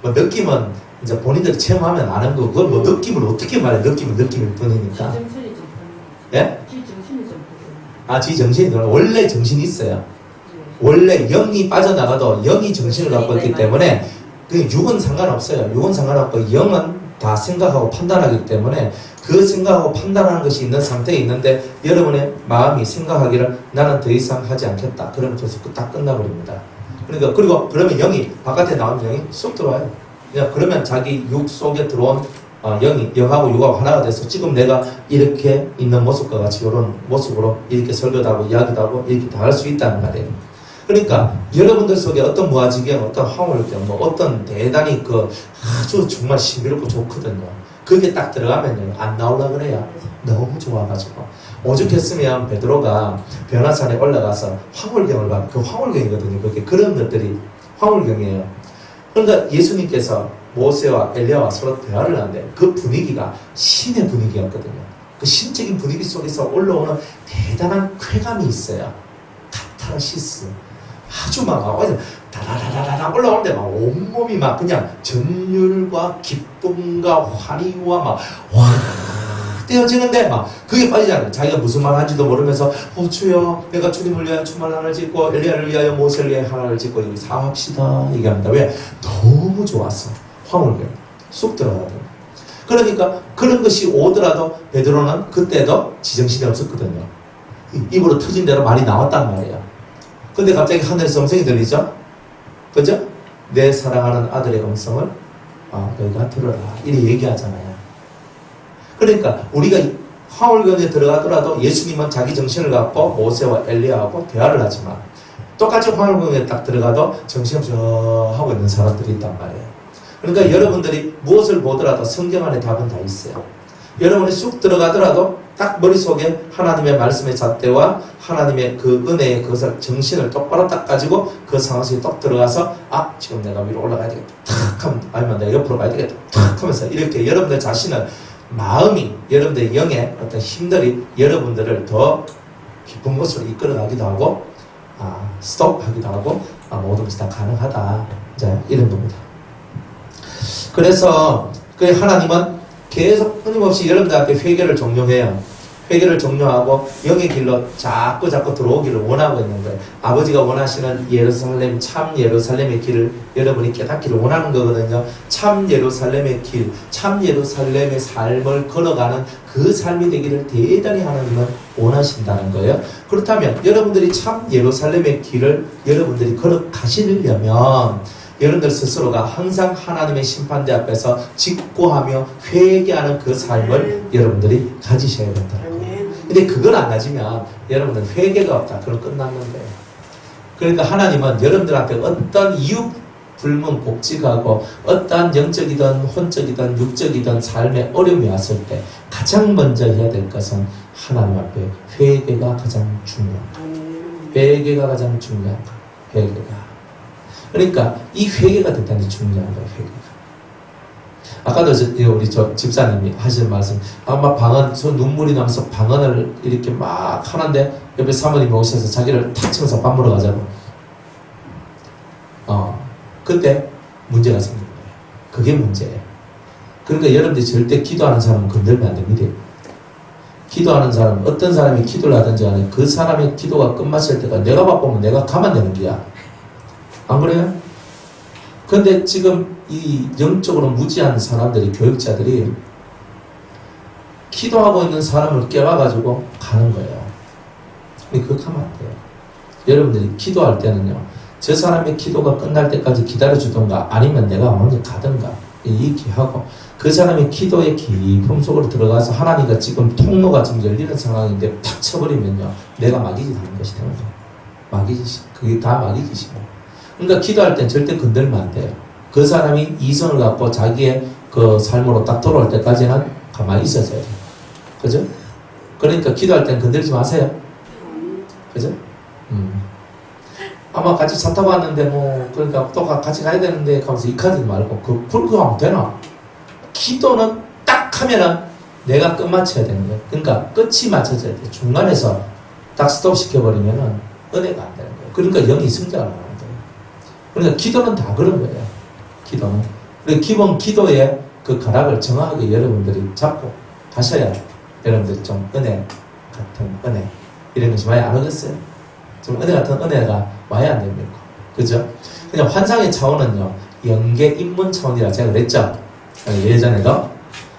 A: 뭐 느낌은 이제 본인들이 체험하면 아는 거고, 그걸 뭐 느낌을 어떻게 말해? 느낌일 뿐이니까.
B: 지정신이 좀
A: 예?
B: 지정신이 좀
A: 지정신이 들어. 원래 정신이 있어요. 원래 영이 빠져나가도 영이 정신을 갖고 있기 때문에 그 육은 상관없어요. 육은 상관없고 영은 다 생각하고 판단하기 때문에 그 생각하고 판단하는 것이 있는 상태에 있는데 여러분의 마음이 생각하기를 나는 더 이상 하지 않겠다. 그러면 벌써 딱 끝나버립니다. 그리고 그러면 영이 바깥에 나오는 영이 쑥 들어와요. 그러면 자기 육 속에 들어온 영하고 육하고 하나가 돼서 지금 내가 이렇게 있는 모습과 같이 이런 모습으로 이렇게 설교도 하고 이야기도 하고 이렇게 다 할 수 있다는 말이에요. 그러니까 여러분들 속에 어떤 무아지경, 어떤 황홀경, 뭐 어떤 대단히 아주 정말 신비롭고 좋거든요. 그게 딱 들어가면요, 안 나오려 그래요. 너무 좋아가지고. 오죽했으면 베드로가 변화산에 올라가서 황홀경을 봐. 그 황홀경이거든요. 그게 그런 것들이 황홀경이에요. 그러니까 예수님께서 모세와 엘리야와 서로 대화를 하는데 그 분위기가 신의 분위기였거든요. 그 신적인 분위기 속에서 올라오는 대단한 쾌감이 있어요. 카타르시스. 아주 다다다다다 올라오는데 온몸이 그냥 전율과 기쁨과 환희와 확 떼어지는데 그게 빠지잖아요. 자기가 무슨 말 하는지도 모르면서 주여 내가 주님을 위하여 주말 하나를 짓고 엘리야를 위하여 모세를 위하여 하나를 짓고 여기 사합시다 얘기합니다. 왜? 너무 좋았어. 황홀경 쑥 들어가거든요. 그러니까 그런 것이 오더라도 베드로는 그때도 지정신이 없었거든요. 입으로 터진 대로 말이 나왔단 말이에요. 근데 갑자기 하늘에서 음성이 들리죠? 그죠? 내 사랑하는 아들의 음성을 너희가 들어라 이렇게 얘기하잖아요. 그러니까 우리가 황홀경에 들어가더라도 예수님은 자기 정신을 갖고 모세와 엘리야하고 대화를 하지만 똑같이 황홀경에 딱 들어가도 정신없이 하고 있는 사람들이 있단 말이에요. 그러니까 여러분들이 무엇을 보더라도 성경 안에 답은 다 있어요. 여러분이 쑥 들어가더라도 딱 머릿속에 하나님의 말씀의 잣대와 하나님의 그 은혜의 그것을 정신을 똑바로 딱 가지고 그 상황 속에 똑 들어가서 지금 내가 위로 올라가야 되겠다 탁 하면 아니면 내가 옆으로 가야 되겠다 탁 하면서 이렇게 여러분들 자신을 마음이 여러분들의 영의 어떤 힘들이 여러분들을 더 깊은 곳으로 이끌어가기도 하고 스톱하기도 하고 모든 것이 다 가능하다. 이제 이런 겁니다. 그래서 하나님은 계속 끊임없이 여러분들한테 회개를 종용해요. 회개를 종료하고 영의 길로 자꾸 들어오기를 원하고 있는 거예요. 아버지가 원하시는 예루살렘, 참 예루살렘의 길을 여러분이 깨닫기를 원하는 거거든요. 참 예루살렘의 길, 참 예루살렘의 삶을 걸어가는 그 삶이 되기를 대단히 하나님은 원하신다는 거예요. 그렇다면 여러분들이 참 예루살렘의 길을 여러분들이 걸어가시려면 여러분들 스스로가 항상 하나님의 심판대 앞에서 직고하며 회개하는 그 삶을 여러분들이 가지셔야 된다는 거예요. 근데 그걸 안 가지면 여러분은 회개가 없다. 그럼 끝났는 거예요. 그러니까 하나님은 여러분들한테 어떤 이유 불문 곡직하고 어떠한 영적이든 혼적이든 육적이든 삶의 어려움이 왔을 때 가장 먼저 해야 될 것은 하나님 앞에 회개가 가장 중요합니다. 회개가 가장 중요합니다. 회개가. 그러니까 이 회개가 대단히 중요한 거예요. 회개가. 아까도 우리 집사님이 하신 말씀, 아마 방언, 눈물이 나면서 방언을 이렇게 막 하는데 옆에 사모님이 오셔서 자기를 탁 치면서 밥 먹으러 가자고. 그때 문제가 생긴 거예요. 그게 문제예요. 그러니까 여러분들이 절대 기도하는 사람은 건들면 안 됩니다. 기도하는 사람, 어떤 사람이 기도를 하든지 간에 그 사람의 기도가 끝마칠 때가 내가 바쁘면 내가 가만 되는 거야. 안 그래요? 근데 지금 이 영적으로 무지한 사람들이, 교육자들이 기도하고 있는 사람을 깨워가지고 가는 거예요. 근데 그거 하면 안 돼요. 여러분들이 기도할 때는요, 저 사람의 기도가 끝날 때까지 기다려주던가 아니면 내가 먼저 가든가 이렇게 하고 그 사람의 기도의 깊음 속으로 들어가서 하나님과 지금 통로가 지금 열리는 상황인데 탁 쳐버리면요, 내가 마귀짓 하는 것이 되는 거예요. 마귀짓이. 그게 다 마귀짓이고. 그러니까 기도할 땐 절대 건들면 안 돼요. 그 사람이 이성을 갖고 자기의 그 삶으로 딱 돌아올 때까지는 가만히 있어줘야 돼요. 그죠? 그러니까 기도할 땐 건들지 마세요. 그죠? 아마 같이 차 타고 왔는데 그러니까 또 같이 가야 되는데 하면서 이 카드 말고 그거 하면 되나? 기도는 딱 하면은 내가 끝마쳐야 되는 거예요. 그러니까 끝이 맞춰져야 돼요. 중간에서 딱 스톱 시켜버리면은 은혜가 안 되는 거예요. 그러니까 영이 승자가 나는 거예요. 그러니까 기도는 다 그런 거예요. 기도는. 그리고 기본 기도의 그 가락을 정확하게 여러분들이 잡고 가셔야 여러분들이 좀 은혜 같은 은혜 이런 것이 많이 안 오겠어요? 좀 은혜 같은 은혜가 와야 안 됩니까? 그죠? 그냥 환상의 차원은요, 영계 입문 차원이라 제가 그랬죠? 예전에도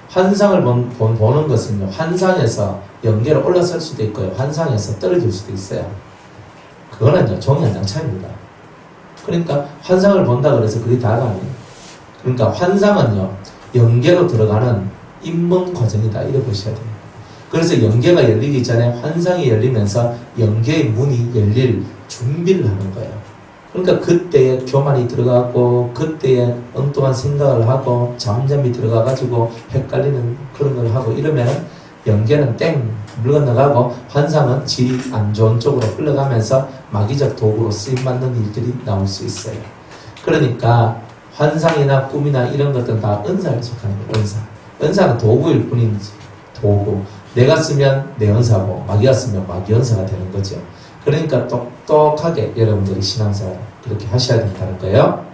A: 환상을 보는 것은요, 환상에서 영계로 올라설 수도 있고요, 환상에서 떨어질 수도 있어요. 그거는요, 종이 한 장 차이입니다. 그러니까 환상을 본다 그래서 그게 다가 아니에요. 그러니까 환상은요, 영계로 들어가는 입문 과정이다. 이렇게 보셔야 돼요. 그래서 영계가 열리기 전에 환상이 열리면서 영계의 문이 열릴 준비를 하는 거예요. 그러니까 그때에 교만이 들어가고 그때에 엉뚱한 생각을 하고 잠잠이 들어가가지고 헷갈리는 그런 걸 하고 이러면은 영계는 땡 물건나가고 환상은 질이 안 좋은 쪽으로 흘러가면서 마귀적 도구로 쓰임받는 일들이 나올 수 있어요. 그러니까 환상이나 꿈이나 이런 것들은 다 은사에 속하는 거예요. 은사. 은사는 도구일 뿐이지. 도구. 내가 쓰면 내 은사고 마귀가 쓰면 마귀 은사가 되는 거죠. 그러니까 똑똑하게 여러분들이 신앙생활 그렇게 하셔야 된다는 거예요.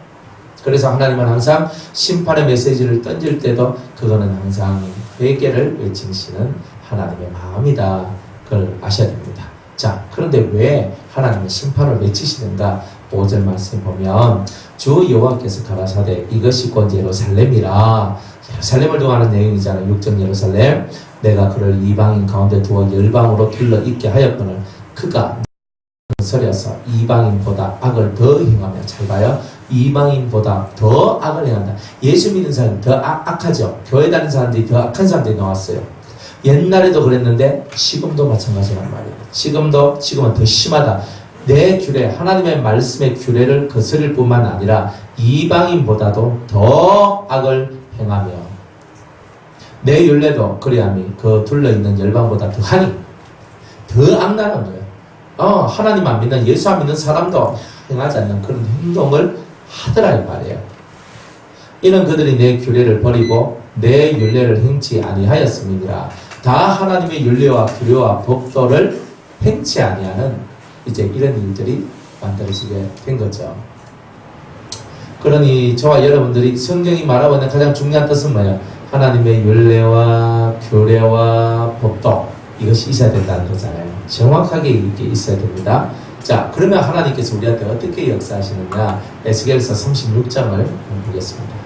A: 그래서 하나님은 항상 심판의 메시지를 던질 때도 그거는 항상 회개를 외치시는 하나님의 마음이다. 그걸 아셔야 됩니다. 자, 그런데 왜 하나님은 심판을 외치시는가? 5절 말씀에 보면 주 여호와께서 가라사대 이것이 곧 예루살렘이라. 예루살렘을 두고 하는 내용이잖아요. 육정 예루살렘. 내가 그를 이방인 가운데 두어 열방으로 둘러 있게 하였거늘 그가 서려서 이방인보다 악을 더 행하며, 잘 봐요. 이방인보다 더 악을 행한다. 예수 믿는 사람이 더 악하죠. 교회 다니는 사람들이 더 악한 사람들이 나왔어요. 옛날에도 그랬는데 지금도 마찬가지란 말이에요. 지금은 더 심하다. 내 규례, 하나님의 말씀의 규례를 거스릴 뿐만 아니라 이방인보다도 더 악을 행하며 내 율례도 그리함이 그 둘러있는 열방보다 더하니 더 악나는 거예요. 하나님 안 믿는, 예수 안 믿는 사람도 행하지 않는 그런 행동을 하더라 이 말이에요. 이는 그들이 내 규례를 버리고 내 율례를 행치 아니하였음이니라. 다 하나님의 율례와 규례와 법도를 행치 아니하는 이제 이런 일들이 만들어지게 된 거죠. 그러니 저와 여러분들이 성경이 말하고 있는 가장 중요한 뜻은 뭐예요? 하나님의 율례와 규례와 법도 이것이 있어야 된다는 거잖아요. 정확하게 이게 있어야 됩니다. 자, 그러면 하나님께서 우리한테 어떻게 역사하시느냐? 에스겔서 36장을 보겠습니다.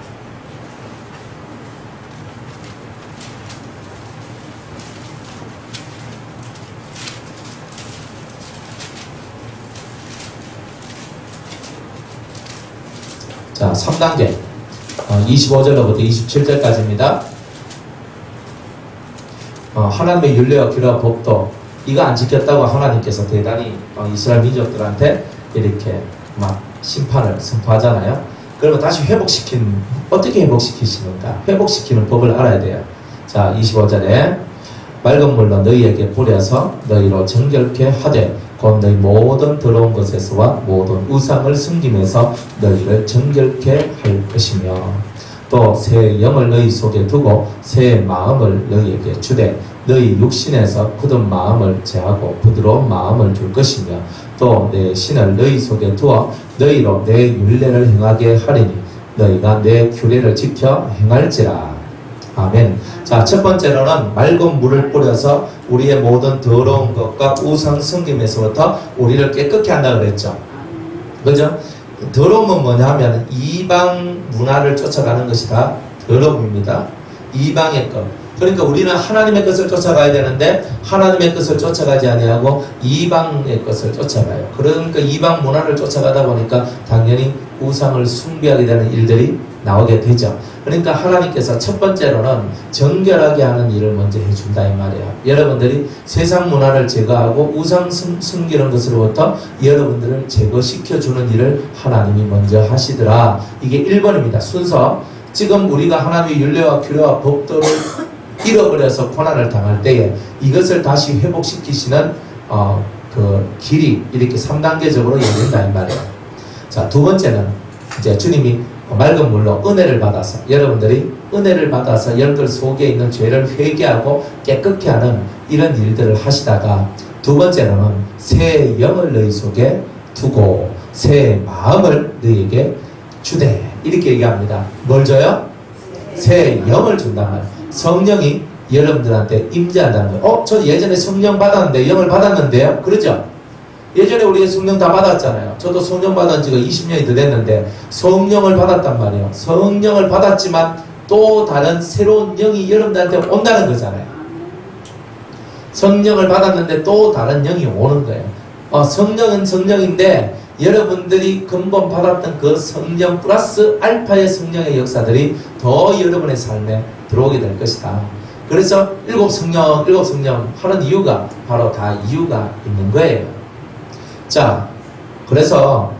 A: 자, 3단계 25절로부터 27절까지입니다. 하나님의 율례와 규례와 법도 이거 안 지켰다고 하나님께서 대단히 이스라엘 민족들한테 이렇게 막 심판을 선포하잖아요. 그러면 다시 어떻게 회복시키시는가? 회복시키는 법을 알아야 돼요. 자, 25절에 맑은 물로 너희에게 뿌려서 너희로 정결케 하되 곧 너희 모든 더러운 것에서와 모든 우상을 숨김에서 너희를 정결케 할 것이며 또 새 영을 너희 속에 두고 새 마음을 너희에게 주되 너희 육신에서 굳은 마음을 제하고 부드러운 마음을 줄 것이며 또 내 신을 너희 속에 두어 너희로 내 율례를 행하게 하리니 너희가 내 규례를 지켜 행할지라. 아멘. 자, 첫 번째로는 맑은 물을 뿌려서 우리의 모든 더러운 것과 우상 섬김에서부터 우리를 깨끗게 한다 그랬죠. 그죠? 더러움은 뭐냐 하면 이방 문화를 쫓아가는 것이 다 더러움입니다. 이방의 것. 그러니까 우리는 하나님의 것을 쫓아가야 되는데 하나님의 것을 쫓아가지 아니하고 이방의 것을 쫓아가요. 그러니까 이방 문화를 쫓아가다 보니까 당연히 우상을 숭배하게 되는 일들이 나오게 되죠. 그러니까 하나님께서 첫 번째로는 정결하게 하는 일을 먼저 해준다 이 말이에요. 여러분들이 세상 문화를 제거하고 우상 숨기는 것으로부터 여러분들을 제거시켜주는 일을 하나님이 먼저 하시더라. 이게 1번입니다. 순서. 지금 우리가 하나님의 율례와 규례와 법도를 잃어버려서 고난을 당할 때에 이것을 다시 회복시키시는 그 길이 이렇게 3단계적으로 열린다 이 말이에요. 자, 두 번째는 이제 주님이 맑은 물로 은혜를 받아서 여러분들이 은혜를 받아서 여러분들 속에 있는 죄를 회개하고 깨끗게 하는 이런 일들을 하시다가 두 번째로는 새 영을 너희 속에 두고 새 마음을 너희에게 주되 이렇게 얘기합니다. 뭘 줘요? 새 영을 준단 말이에요. 성령이 여러분들한테 임재한다는 거예요. 저 예전에 성령 받았는데 영을 받았는데요. 그러죠? 예전에 우리가 성령 다 받았잖아요. 저도 성령 받은 지가 20년이 더 됐는데 성령을 받았단 말이에요. 성령을 받았지만 또 다른 새로운 영이 여러분들한테 온다는 거잖아요. 성령을 받았는데 또 다른 영이 오는 거예요. 성령은 성령인데 여러분들이 근본 받았던 그 성령 플러스 알파의 성령의 역사들이 더 여러분의 삶에 들어오게 될 것이다. 그래서 일곱 성령 하는 이유가 바로 다 이유가 있는 거예요. 자, 그래서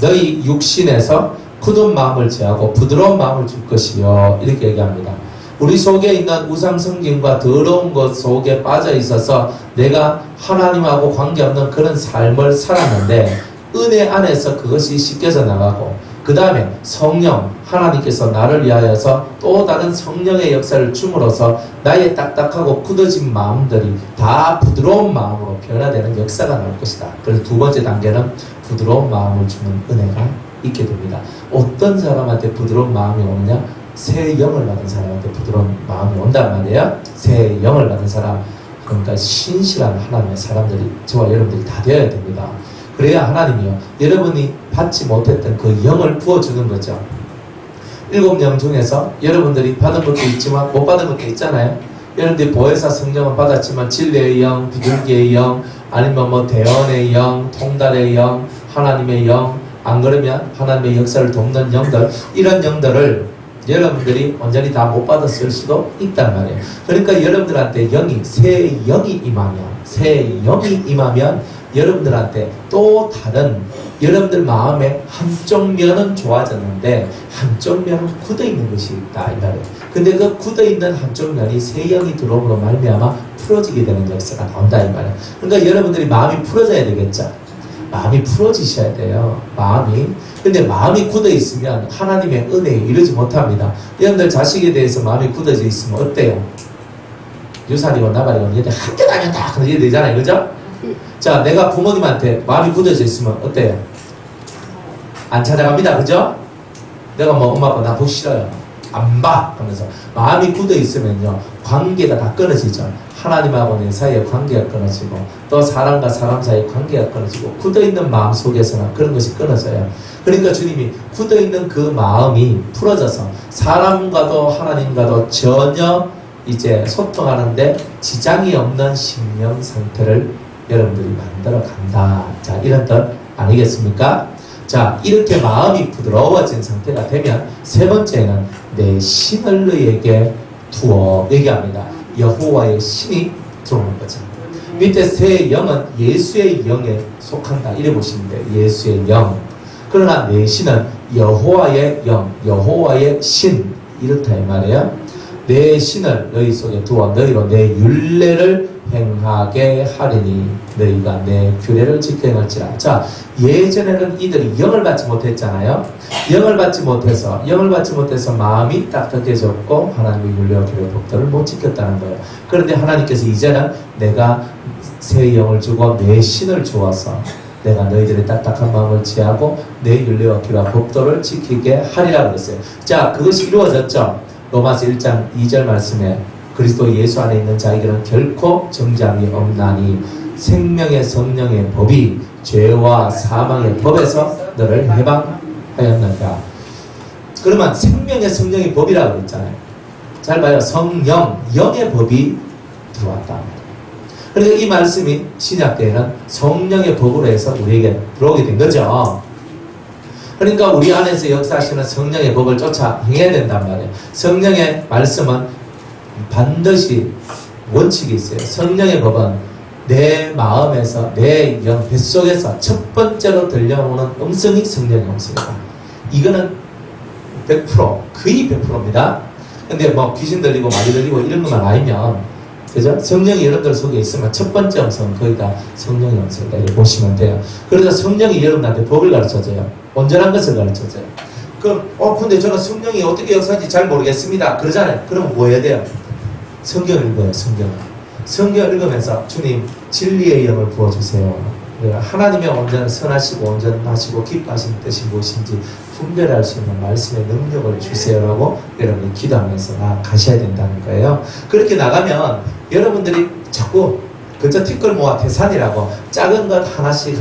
A: 너희 육신에서 굳은 마음을 제하고 부드러운 마음을 줄 것이요 이렇게 얘기합니다. 우리 속에 있는 우상 섬김과 더러운 것 속에 빠져 있어서 내가 하나님하고 관계없는 그런 삶을 살았는데 은혜 안에서 그것이 씻겨져 나가고 그 다음에 성령 하나님께서 나를 위하여서 또 다른 성령의 역사를 줌으로써 나의 딱딱하고 굳어진 마음들이 다 부드러운 마음으로 변화되는 역사가 나올 것이다. 그래서 두 번째 단계는 부드러운 마음을 주는 은혜가 있게 됩니다. 어떤 사람한테 부드러운 마음이 오느냐? 새 영을 받은 사람한테 부드러운 마음이 온단 말이에요. 새 영을 받은 사람, 그러니까 신실한 하나님의 사람들이 저와 여러분들이 다 되어야 됩니다. 그래야 하나님이요 여러분이 받지 못했던 그 영을 부어주는 거죠. 7영 중에서 여러분들이 받은 것도 있지만 못 받은 것도 있잖아요. 여러분들이 보혜사 성령은 받았지만 진리의 영, 비둘기의 영, 아니면 뭐 대언의 영, 통달의 영, 하나님의 영, 안 그러면 하나님의 역사를 돕는 영들, 이런 영들을 여러분들이 완전히 다 못 받았을 수도 있단 말이에요. 그러니까 여러분들한테 새 영이 임하면 여러분들한테 또 다른 여러분들 마음의 한쪽 면은 좋아졌는데 한쪽 면은 굳어있는 것이 있다 이 말이에요. 근데 그 굳어있는 한쪽 면이 새 영이 들어옴으로 말미암아 풀어지게 되는 역사가 나온다 이 말이에요. 그러니까 여러분들이 마음이 풀어져야 되겠죠. 마음이 풀어지셔야 돼요. 근데 마음이 굳어 있으면 하나님의 은혜에 이르지 못합니다. 여러분들 자식에 대해서 마음이 굳어져 있으면 어때요? 유산이고 나발이고 얘들 학교 다녔다 그러게 되잖아요. 그죠? 자, 내가 부모님한테 마음이 굳어져 있으면 어때요? 안 찾아갑니다. 그죠? 내가 뭐 엄마 아빠 나 보기 싫어요. 안 봐. 하면서 마음이 굳어 있으면요. 관계가 다 끊어지죠. 하나님하고 내 사이에 관계가 끊어지고 또 사람과 사람 사이에 관계가 끊어지고 굳어있는 마음 속에서는 그런 것이 끊어져요. 그러니까 주님이 굳어있는 그 마음이 풀어져서 사람과도 하나님과도 전혀 이제 소통하는데 지장이 없는 심령 상태를 여러분들이 만들어 간다. 자, 이런 뜻 아니겠습니까? 자, 이렇게 마음이 부드러워진 상태가 되면 세 번째는 내 신을 너에게 두어 얘기합니다. 여호와의 신이 들어오는 거죠. 밑에 세 영은 예수의 영에 속한다. 이래 보시면 돼요. 예수의 영. 그러나 내 신은 여호와의 영, 여호와의 신. 이렇다 이 말이에요. 내 신을 너희 속에 두어 너희로 내 율례를 행하게 하리니 너희가 내 규례를 지켜 행할지라. 자, 예전에는 이들이 영을 받지 못했잖아요. 영을 받지 못해서 마음이 딱딱해졌고 하나님의 율례와 규례 법도를 못 지켰다는 거예요. 그런데 하나님께서 이제는 내가 새 영을 주고 내 신을 주어서 내가 너희들의 딱딱한 마음을 지하고 내 율례와 규례와 법도를 지키게 하리라 그랬어요. 자, 그것이 이루어졌죠. 로마서 1장 2절 말씀에 그리스도 예수 안에 있는 자에게는 결코 정죄함이 없나니 생명의 성령의 법이 죄와 사망의 법에서 너를 해방하였느니라. 그러면 생명의 성령의 법이라고 했잖아요. 잘 봐요. 성령, 영의 법이 들어왔다. 그러니까 이 말씀이 신약 때에는 성령의 법으로 해서 우리에게 들어오게 된 거죠. 그러니까 우리 안에서 역사하시는 성령의 법을 쫓아 행해야 된단 말이에요. 성령의 말씀은 반드시 원칙이 있어요. 성령의 법은 내 마음에서 내 영 뱃속에서 첫 번째로 들려오는 음성이 성령의 음성이다. 이거는 100% 거의 100%입니다. 근데 뭐 귀신 들리고 마귀 들리고 이런 것만 아니면 그죠? 성령이 여러분들 속에 있으면 첫 번째 음성은 거의 다 성령의 음성이다. 이렇게 보시면 돼요. 그래서 성령이 여러분한테 법을 가르쳐줘요. 온전한 것을 가르쳐줘요. 그럼 근데 저는 성령이 어떻게 역사하는지 잘 모르겠습니다. 그러잖아요. 그러면 뭐 해야 돼요? 성경을 읽어요. 성경을 읽으면서 주님 진리의 영을 부어주세요. 하나님의 온전한 선하시고 온전하시고 기뻐하신 뜻이 무엇인지 분별할 수 있는 말씀의 능력을 주세요라고 여러분이 기도하면서 나가셔야 된다는 거예요. 그렇게 나가면 여러분들이 자꾸 그저 티끌 모아 태산이라고 작은 것 하나씩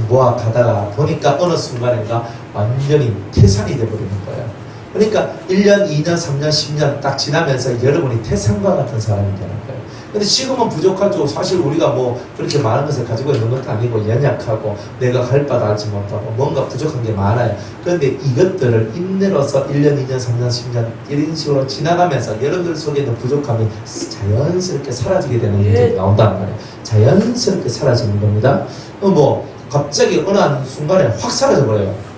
A: 모아 가다가 보니까 어느 순간인가 완전히 태산이 되어버리는 거예요. 그러니까 1년, 2년, 3년, 10년 딱 지나면서 여러분이 태산과 같은 사람이 되는 거예요. 근데 지금은 부족하죠. 사실 우리가 뭐 그렇게 많은 것을 가지고 있는 것도 아니고 연약하고 내가 갈 바도 알지 못하고 뭔가 부족한 게 많아요. 그런데 이것들을 인내로서 1년, 2년, 3년, 10년 이런 식으로 지나가면서 여러분들 속에 있는 부족함이 자연스럽게 사라지게 되는 일들이 나온단 말이에요. 자연스럽게 사라지는 겁니다. 뭐 갑자기 어느 한 순간에 확 사라져버려요.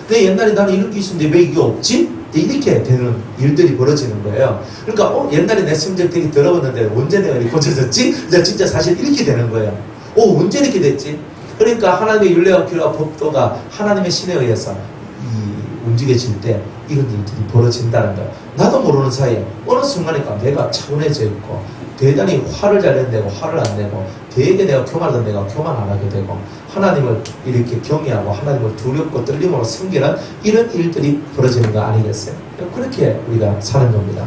A: 내 옛날에 나는 이런 게 있었는데 왜 이게 없지? 이렇게 되는 일들이 벌어지는 거예요. 그러니까 옛날에 내 성적 되게 더러웠는데 언제 내가 이렇게 고쳐졌지? 진짜 사실 이렇게 되는 거예요. 언제 이렇게 됐지? 그러니까 하나님의 율례와 규례와 법도가 하나님의 신에 의해서 움직여질 때 이런 일들이 벌어진다는 거예요. 나도 모르는 사이에 어느 순간이니까 내가 차분해져 있고 대단히 화를 잘 내고 화를 안 내고 되게 내가 교만하던 내가 교만 안 하게 되고 하나님을 이렇게 경외하고 하나님을 두렵고 떨림으로 섬기는 이런 일들이 벌어지는 거 아니겠어요? 그렇게 우리가 사는 겁니다.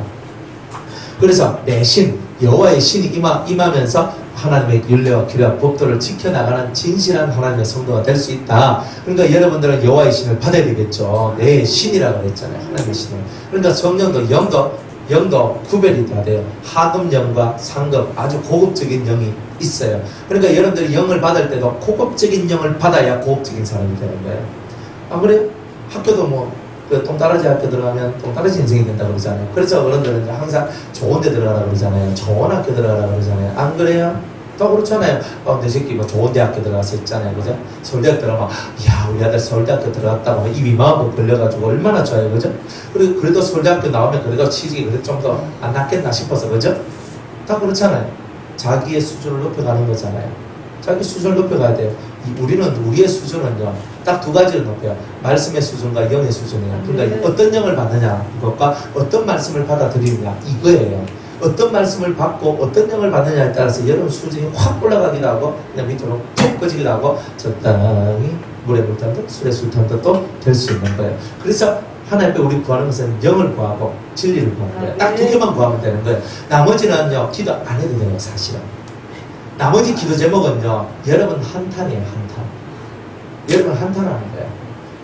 A: 그래서 내 신, 여호와의 신이 임하면서 하나님의 율례와 규례와 법도를 지켜나가는 진실한 하나님의 성도가 될 수 있다. 그러니까 여러분들은 여호와의 신을 받아야 되겠죠. 내 신이라고 했잖아요. 하나님의 신을. 그러니까 성령도 영도 구별이 다 돼요. 하급 영과 상급 아주 고급적인 영이 있어요. 그러니까 여러분들이 영을 받을 때도 고급적인 영을 받아야 고급적인 사람이 되는 거예요. 안 그래요? 학교도 뭐 똥따라지 학교 들어가면 똥따라지 인생이 된다고 그러잖아요. 그래서 어른들은 항상 좋은 데 들어가라고 그러잖아요. 좋은 학교 들어가라고 그러잖아요. 안 그래요? 또 그렇잖아요. 내 새끼 뭐 좋은 대학교 들어가서 있잖아요. 그죠? 서울대학 들어가면 야 우리 아들 서울대학교 들어갔다고 입이 마음껏 걸려가지고 얼마나 좋아요. 그죠? 그래도 서울대학교 나오면 그래도 취직이 그래도 좀 더 안 낫겠나 싶어서 그죠? 다 그렇잖아요. 자기의 수준을 높여가는 거잖아요. 자기 수준을 높여가야 돼요. 우리의 수준은요 딱 두 가지를 높여요. 말씀의 수준과 영의 수준이에요. 그러니까 어떤 영을 받느냐 이것과 어떤 말씀을 받아들이느냐 이거예요. 어떤 말씀을 받고 어떤 영을 받느냐에 따라서 여러분 수준이 확 올라가기도 하고 그냥 밑으로 툭 꺼지기도 하고 적당히 물에 물 탄 듯 술에 술 탄 듯도 될 수 있는 거예요. 그래서 하나님 앞에 우리 구하는 것은 영을 구하고 진리를 구하는 거예요. 딱 두 개만 구하면 되는 거예요. 나머지는요 기도 안 해도 돼요. 사실은 나머지 기도 제목은요 여러분 한탄이에요. 한탄. 여러분 한탄하는 거예요.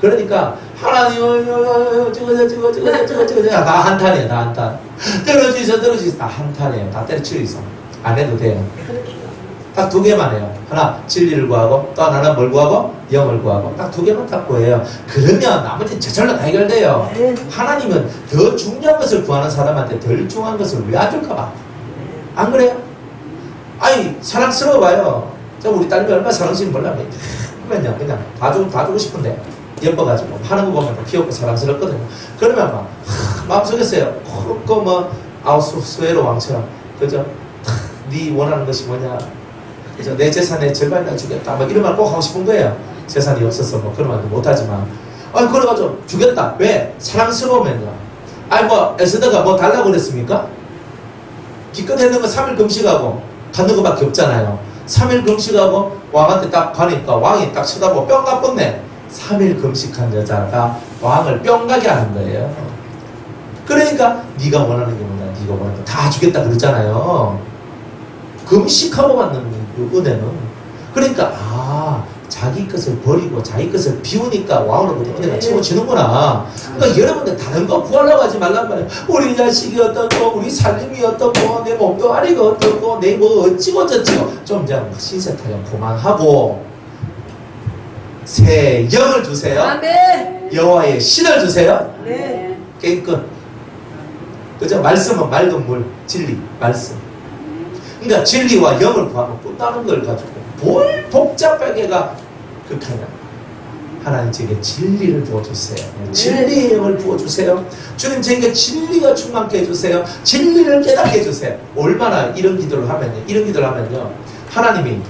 A: 그러니까 하나님 저거 다 한탄이에요. 다 한탄. 떨어지서 다 한탄이에요. 다 때려치우서 안 해도 돼요. 딱 두 개만 해요. 하나 진리를 구하고 또 하나는 뭘 구하고 영을 구하고 딱 두 개만 딱 구해요. 그러면 나머지는 저절로 다 해결돼요. 하나님은 더 중요한 것을 구하는 사람한테 덜 중요한 것을 왜 안 줄까 봐. 안 그래요? 아니 사랑스러워 봐요. 우리 딸이 얼마나 사랑스러운지 몰라. 그냥 다 주고 싶은데 예뻐가지고 하는 거 보면 귀엽고 사랑스럽거든요. 그러면 막 마음속에서요 뭐 아우스웨로 왕처럼 그죠? 네 원하는 것이 뭐냐? 그죠? 내 재산의 절반이나 주겠다. 막 이런 말 꼭 하고 싶은 거예요. 재산이 없어서 뭐 그런 말도 못하지만 그래가지고 주겠다. 왜? 사랑스러우면요. 뭐 에스더가 뭐 달라고 그랬습니까? 기껏 했는 거 3일 금식하고 갖는 거밖에 없잖아요. 3일 금식하고 왕한테 딱 가니까 왕이 딱 쳐다보고 뿅 가뻗네. 3일 금식한 여자가 왕을 뿅 가게 하는 거예요. 그러니까 네가 원하는 게 뭐냐, 네가 원하는 거 다 주겠다 그랬잖아요. 금식하고 받는 그 은혜는 그러니까 자기 것을 버리고 자기 것을 비우니까 왕으로부터 은혜가 채워지는구나. 그러니까 여러분들 다른 거 구하려고 하지 말란 말이에요. 우리 자식이 어떻고 우리 살림이 어떻고 내 몸뚱아리가 어떻고 내 뭐 어찌고 저찌고 좀 이제 신세 타령 그만하고 새 영을 주세요.
B: 아멘.
A: 여호와의 신을 주세요.
B: 네.
A: 게임 끝. 그죠? 말씀은 맑은 물, 진리, 말씀. 그러니까 진리와 영을 구하고 끝나는 걸 가지고 뭘 복잡하게가 극하냐. 하나님 제게 진리를 부어주세요. 진리의 영을 부어주세요. 주님 제게 진리가 충만케 해주세요. 진리를 깨닫게 해주세요. 얼마나 이런 기도를 하면요. 하나님이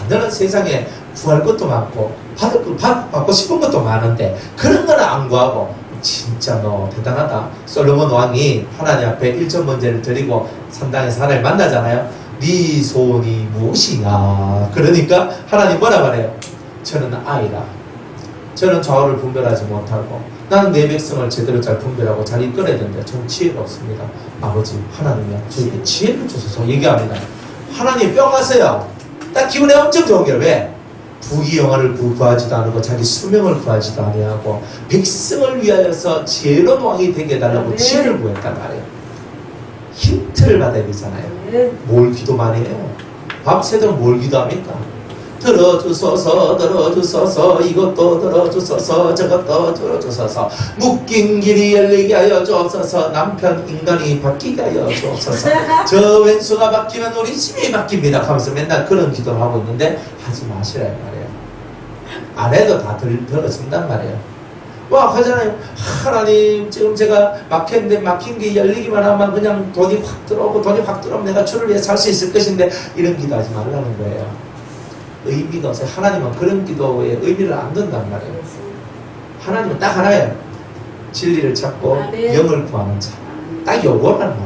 A: 너는 세상에 구할 것도 많고 받고 싶은 것도 많은데 그런 거는 안 구하고 진짜 너 대단하다. 솔로몬 왕이 하나님 앞에 1천 번제를 드리고 산당에서 하나님 만나잖아요. 네 소원이 무엇이냐. 그러니까 하나님 뭐라 말해요? 저는 아이라. 저는 좌우를 분별하지 못하고 나는 내 백성을 제대로 잘 분별하고 잘 이끌어야 되는데 저는 지혜가 없습니다. 아버지 하나님이요 저에게 지혜를 주소서 얘기합니다. 하나님 뿅 가세요. 딱 기분이 엄청 좋은 게 왜? 부귀영화를 구하지도 않고 자기 수명을 구하지도 아니하고 백성을 위하여서 지혜로운 왕이 되게 해달라고 지혜를 구했단 말이에요. 힌트를 받아야 되잖아요. 뭘 기도 많이 해요? 밤새도록 뭘 기도합니까? 들어주소서 이것도 들어주소서 저것도 들어주소서 묶인 길이 열리게 하여 주옵소서 남편 인간이 바뀌게 하여 주옵소서 저 왼수가 바뀌면 우리 집이 바뀝니다 하면서 맨날 그런 기도를 하고 있는데 하지 마시라 이 말이에요. 안 해도 다 들어진단 말이에요. 하잖아요. 하나님 지금 제가 막혔는데 막힌 게 열리기만 하면 그냥 돈이 확 들어오면 내가 주를 위해 살 수 있을 것인데 이런 기도하지 말라는 거예요. 의미가 없어요. 하나님은 그런 기도에 의미를 안 둔단 말이에요. 하나님은 딱 하나예요. 진리를 찾고 영을 구하는 자. 딱 요거란 말이에요.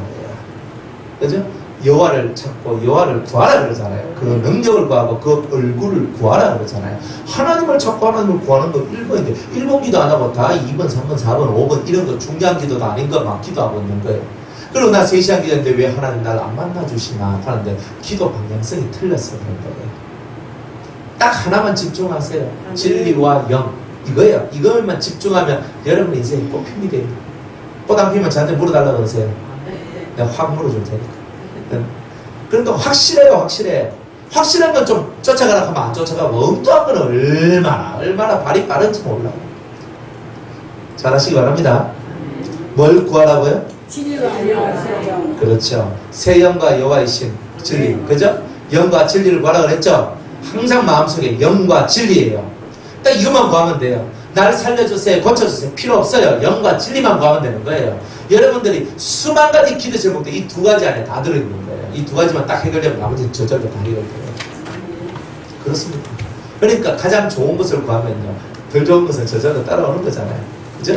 A: 그죠? 여호와를 찾고 여호와를 구하라 그러잖아요. 그 능력을 구하고 그 얼굴을 구하라 그러잖아요. 하나님을 찾고 하나님을 구하는 거 1번인데 1번 기도 안 하고 다 2번, 3번, 4번, 5번 이런 거 중요한 기도도 아닌 거 막 기도하고 있는 거예요. 그리고 나 3시간 기도했는데 왜 하나님 날 안 만나주시나 하는데 기도 방향성이 틀렸어 그런 거예요. 딱 하나만 집중하세요. 진리와 영. 이거예요. 이것만 집중하면 여러분 인생이 꽃핍니다. 꽃 안 피면 저한테 물어달라고 그러세요. 내가 확 물어줄 테니까. 그러니까 확실해요. 확실한 건 좀 쫓아가라 하면 안 쫓아가고 엉뚱한 건 얼마나 발이 빠른지 몰라요. 잘하시기 바랍니다. 뭘 구하라고요?
B: 진리와 영.
A: 그렇죠. 새 영과 여호와의 신 진리. 그죠? 영과 진리를 구하라 그랬죠? 항상 마음속에 영과 진리예요. 딱 이것만 구하면 돼요. 나를 살려주세요. 고쳐주세요. 필요 없어요. 영과 진리만 구하면 되는 거예요. 여러분들이 수만 가지 기도 제목도 이 두 가지 안에 다 들어있는 거예요. 이 두 가지만 딱 해결되면 나머지는 저절로 다 해결돼요. 그렇습니다. 그러니까 가장 좋은 것을 구하면요. 덜 좋은 것은 저절로 따라오는 거잖아요. 그죠?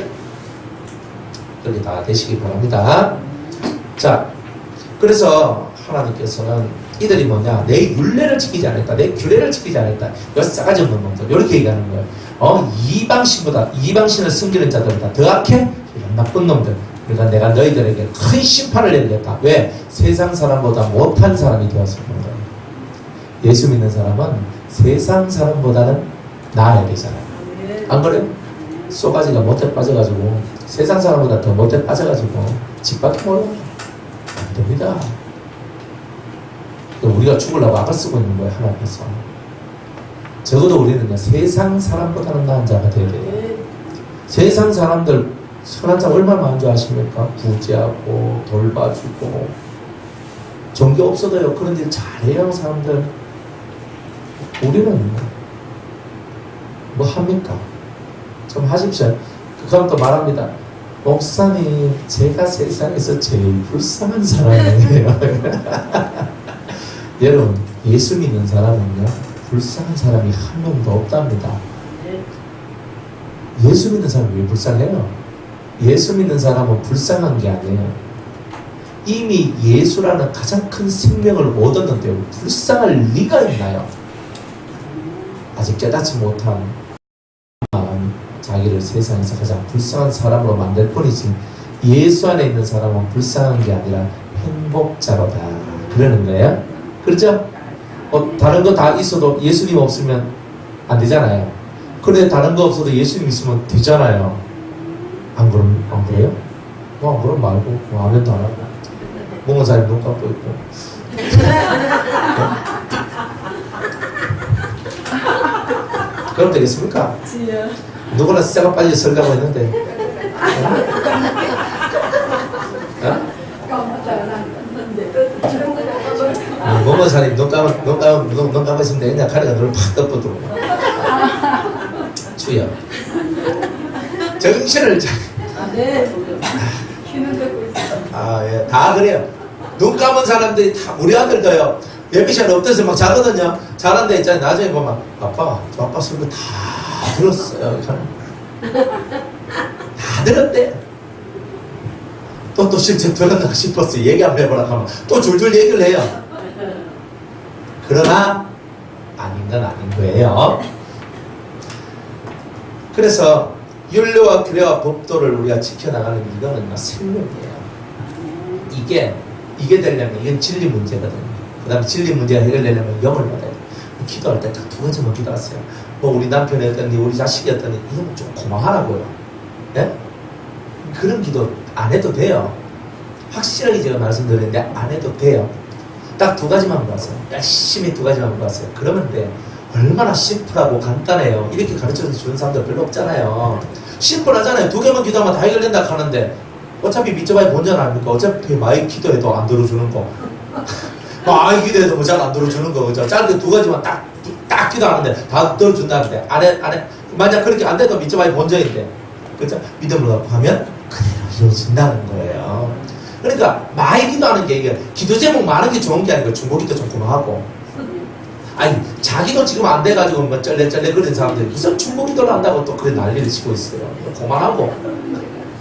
A: 그렇게 다 되시기 바랍니다. 자, 그래서 하나님께서는 이들이 뭐냐, 내 율례를 지키지 않았다, 내 규례를 지키지 않았다, 이거 싸가지 없는 놈들, 이렇게 얘기하는 거예요. 이방신을 숨기는 자들보다 더 악해? 이런 나쁜 놈들. 그러니까 내가 너희들에게 큰 심판을 내리겠다. 왜? 세상 사람보다 못한 사람이 되어서 그런 거예요. 예수 믿는 사람은 세상 사람보다는 나아야 되잖아요. 안 그래요? 쏘가지가 못해 빠져가지고 세상 사람보다 더 못해 빠져가지고 집 밖에 몰아요. 안 됩니다. 우리가 죽으려고 악을 쓰고 있는 거예요, 하나님께서. 적어도 우리는요, 세상 사람보다는 나은 자가 되어야 돼요. 세상 사람들 선한 자 얼마나 많은 줄 아십니까? 부지하고 돌봐주고 종교 없어도요 그런 일 잘해요 사람들. 우리는 뭐 합니까? 좀 하십시오. 그럼 또 말합니다. 목사님, 제가 세상에서 제일 불쌍한 사람이에요. 여러분, 예수 믿는 사람은요 불쌍한 사람이 한 명도 없답니다. 예수 믿는 사람이 왜 불쌍해요? 예수 믿는 사람은 불쌍한 게 아니에요. 이미 예수라는 가장 큰 생명을 얻었는데 불쌍할 리가 있나요? 아직 깨닫지 못한 마음, 자기를 세상에서 가장 불쌍한 사람으로 만들 뿐이지 예수 안에 있는 사람은 불쌍한 게 아니라 행복자로다 그러는 거예요. 그렇죠? 다른 거 다 있어도 예수님 없으면 안 되잖아요. 그런데 다른 거 없어도 예수님 있으면 되잖아요. 안 그래요? 안 그럼 말고, 아멘도 안 하고. 목사님 눈 감고 있고. 그럼 되겠습니까? 누구나 쇠가 빠져 설가고 있는데. 목사님 눈 감고 있으면 그냥 가래가 눈을 팍 덮어두고. 주여. 정신을 예. 다 그래요. 눈 감은 사람들이 다 우리 아들도요. 예비 시간 없대서 막 자거든요. 자는데 있잖아요. 나중에 보면 아빠 설교 다 들었어요. 다 들었대. 또 실제 들었나 싶었어. 얘기 한번 해보라 하면 또 줄줄 얘기를 해요. 그러나 아닌 건 아닌 거예요. 그래서 율례와 규례와 법도를 우리가 지켜나가는 이거는 생명이에요. 이게 되려면 이건 진리 문제거든요. 그 다음에 진리 문제가 해결되려면 영을 받아야 돼요. 기도할 때 딱 두 가지만 기도하세요. 우리 남편이었더니 우리 자식이었더니 이건 좀 고마하라고요. 네? 그런 기도 안 해도 돼요. 확실하게 제가 말씀드리는데 안 해도 돼요. 딱 두 가지만 구하세요. 열심히 두 가지만 구하세요. 그러면 돼. 얼마나 심플하고 간단해요. 이렇게 가르쳐서 주는 사람들 별로 없잖아요. 심플하잖아요. 두 개만 기도하면 다 해결된다 하는데 어차피 밑져봐야 본전 아닙니까? 어차피 많이 기도해도 안 들어주는 거. 많이 기도해도 잘 안 들어주는 거. 그죠? 짧게 두 가지만 딱 기도하는데 다 들어준다는데 안에 만약 그렇게 안 돼도 밑져봐야 본전인데 그죠? 믿음으로 갖고 하면 그대로 이루어진다는 거예요. 그러니까 많이 기도하는 게 이게 기도 제목 많은 게 좋은 게 아니고 중보기도 좀 고마하고 아니 자기도 지금 안 돼가지고 뭐 쩔레쩔레 그런 사람들이 무슨 중보기도를 한다고 또 그래 난리를 치고 있어요. 고만하고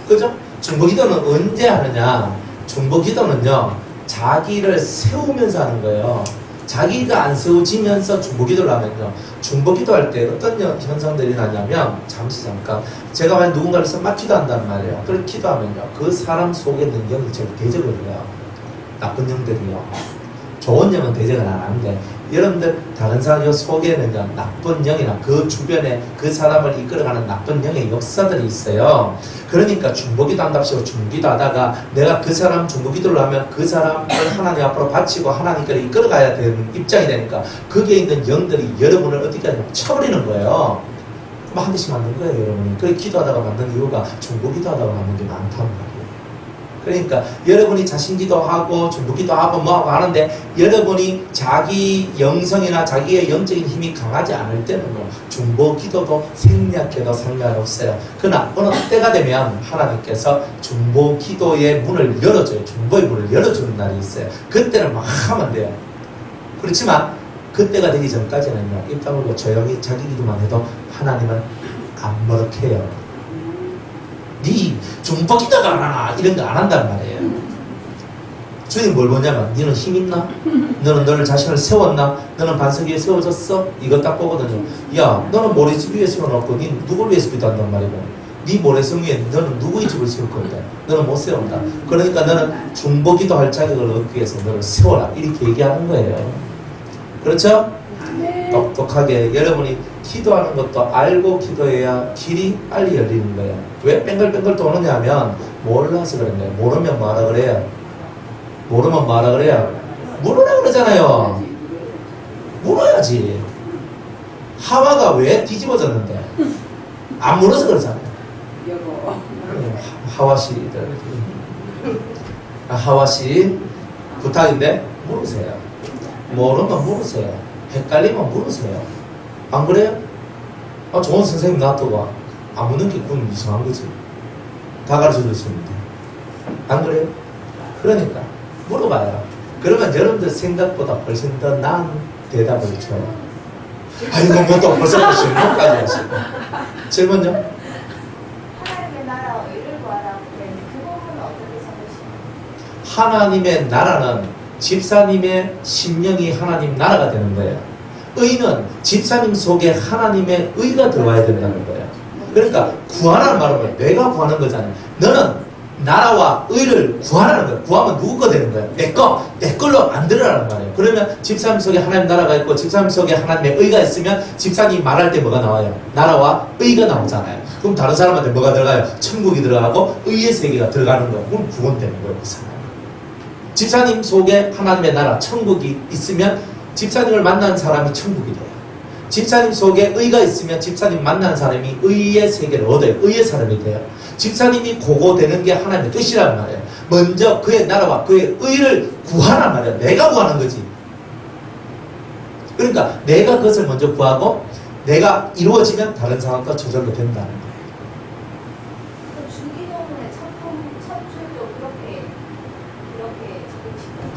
A: 그죠? 중보기도는 언제 하느냐? 중보기도는요 자기를 세우면서 하는 거예요. 자기가 안 세워지면서 중보기도를 하면요 중보기도 할 때 어떤 현상들이 나냐면 잠깐 제가 만약 누군가를 막 기도한단 말이에요. 그렇게 기도하면요 그 사람 속에 있는 영이 대적을 해요. 나쁜 영들이요. 좋은 영은 대적을 안 하는데 여러분들 다른 사람 속에는 나쁜 영이나 그 주변에 그 사람을 이끌어가는 나쁜 영의 역사들이 있어요. 그러니까 중보기도 한답시고 중보기도 하다가 내가 그 사람 중보기도를 하면 그 사람을 하나님 앞으로 바치고 하나님께로 이끌어가야 되는 입장이 되니까 거기에 있는 영들이 여러분을 어떻게 하냐면 쳐버리는 거예요. 한 대씩 맞는 거예요 여러분이. 그렇게 기도하다가 맞는 이유가 중보기도 하다가 맞는 게 많다는 거예요. 그러니까 여러분이 자신기도 하고 중보기도 하고 뭐하고 하는데 여러분이 자기 영성이나 자기의 영적인 힘이 강하지 않을 때는요 중보기도도 생략해도 상관없어요. 그러나 어느 때가 되면 하나님께서 중보기도의 문을 열어줘요. 중보의 문을 열어주는 날이 있어요. 그때는 막 하면 돼요. 그렇지만 그때가 되기 전까지는요 입 다물고 조용히 자기 기도만 해도 하나님은 안 버럭해요. 네 중보기도가 안 하나 이런 거 안 한단 말이에요. 주님 뭘 보냐면 너는 힘 있나? 너는 너를 자신을 세웠나? 너는 반석 위에 세워졌어? 이거 딱 보거든요. 야, 너는 모래집 위에 세워놓고 니 누굴 위해서 기도한단 말이고, 네 모래성 위에 너는 누구의 집을 세울 건데 너는 못 세운다. 그러니까 너는 중보기도 할 자격을 얻기 위해서 너를 세워라, 이렇게 얘기하는 거예요. 그렇죠? 똑똑하게 여러분이 기도하는 것도 알고 기도해야 길이 빨리 열리는 거예요. 왜 뺑글뺑글 도느냐면 몰라서 그런 거예요. 모르면 뭐하라 그래요? 모르면 뭐하라 그래요? 물으라 그러잖아요. 물어야지. 하와가 왜 뒤집어졌는데? 안 물어서 그러잖아요. 하와씨들, 하와씨 부탁인데 물으세요. 모르면 물으세요. 헷갈리면 물으세요. 안 그래요? 아, 좋은 선생님 놔두고 안 묻는 게 그건 이상한 거지. 다 가르쳐 줬습니다. 안 그래요? 그러니까 물어봐요. 그러면 여러분들 생각보다 훨씬 더 나은 대답을 줘요. 아이고 뭐또 벌써 질문까지 하시고. 질문요?
C: 하나님의 나라와 의를 구하라고 그랬는데 그 부분은 어떻게 적으시나요?
A: 하나님의 나라는 집사님의 심령이 하나님 나라가 되는 거예요. 의는 집사님 속에 하나님의 의가 들어와야 된다는 거예요. 그러니까 구하라는 말은 내가 구하는 거잖아요. 너는 나라와 의를 구하라는 거예요. 구하면 누구 거 되는 거예요? 내 걸로 만들어라는 말이에요. 그러면 집사님 속에 하나님 나라가 있고 집사님 속에 하나님의 의가 있으면 집사님이 말할 때 뭐가 나와요? 나라와 의가 나오잖아요. 그럼 다른 사람한테 뭐가 들어가요? 천국이 들어가고 의의 세계가 들어가는 거예요. 그럼 구원되는 거예요. 그 사람. 집사님 속에 하나님의 나라, 천국이 있으면 집사님을 만난 사람이 천국이 돼요. 집사님 속에 의가 있으면 집사님 만난 사람이 의의 세계를 얻어요. 의의 사람이 돼요. 집사님이 고고되는 게 하나님의 뜻이란 말이에요. 먼저 그의 나라와 그의 의를 구하란 말이에요. 내가 구하는 거지. 그러니까 내가 그것을 먼저 구하고 내가 이루어지면 다른 사람과 저절로 된다는 거예요.
C: 그 주기도문의 첫 줄도 그렇게 적으시나요?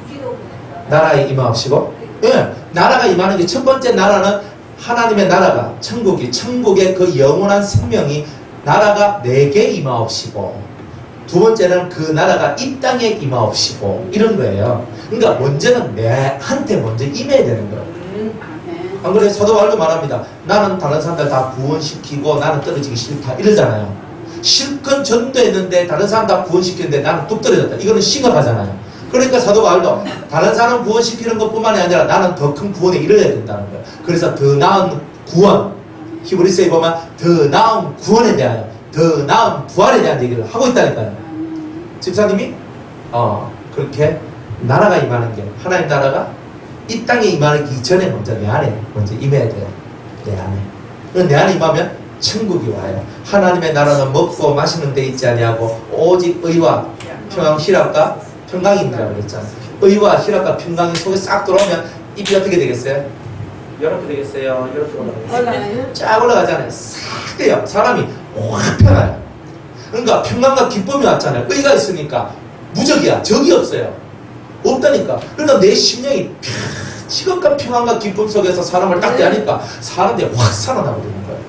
C: 주기도문에
A: 나라에 임하옵시고, 예, 나라가 임하는 게 첫 번째 나라는 하나님의 나라가 천국의 그 영원한 생명이 나라가 내게 임하옵시고, 두 번째는 그 나라가 이 땅에 임하옵시고, 이런 거예요. 그러니까 먼저는 내한테 먼저 임해야 되는 거예요. 안 그래요? 사도 바울도 말합니다. 나는 다른 사람들 다 구원시키고 나는 떨어지기 싫다 이러잖아요. 실컷 전도했는데 다른 사람 다 구원시키는데 나는 뚝 떨어졌다. 이거는 심각하잖아요. 그러니까 사도 바울도 다른 사람 구원시키는 것뿐만이 아니라 나는 더 큰 구원에 이르러야 된다는 거예요. 그래서 더 나은 구원, 히브리서에 보면 더 나은 구원에 대하여, 더 나은 부활에 대한 얘기를 하고 있다니까요. 집사님이 그렇게 나라가 임하는 게, 하나님 나라가 이 땅에 임하기 이전에 먼저 내 안에 먼저 임해야 돼요. 내 안에. 내 안에 임하면 천국이 와요. 하나님의 나라는 먹고 마시는 데 있지 아니하고 오직 의와 평강, 희락과 평강입니다라고 그랬잖아요. 의와 희락과 평강이 속에 싹 들어오면 입이 어떻게 되겠어요? 이렇게 되겠어요? 이렇게 올라가겠어요? 쫙 올라가잖아요. 싹 돼요. 사람이 확 편해요. 그러니까 평강과 기쁨이 왔잖아요. 의가 있으니까 무적이야. 적이 없어요. 없다니까. 그러니까 내 심령이 시간과 평안과 기쁨 속에서 사람을 딱 대하니까 사람들이 확 살아나게 되는 거예요.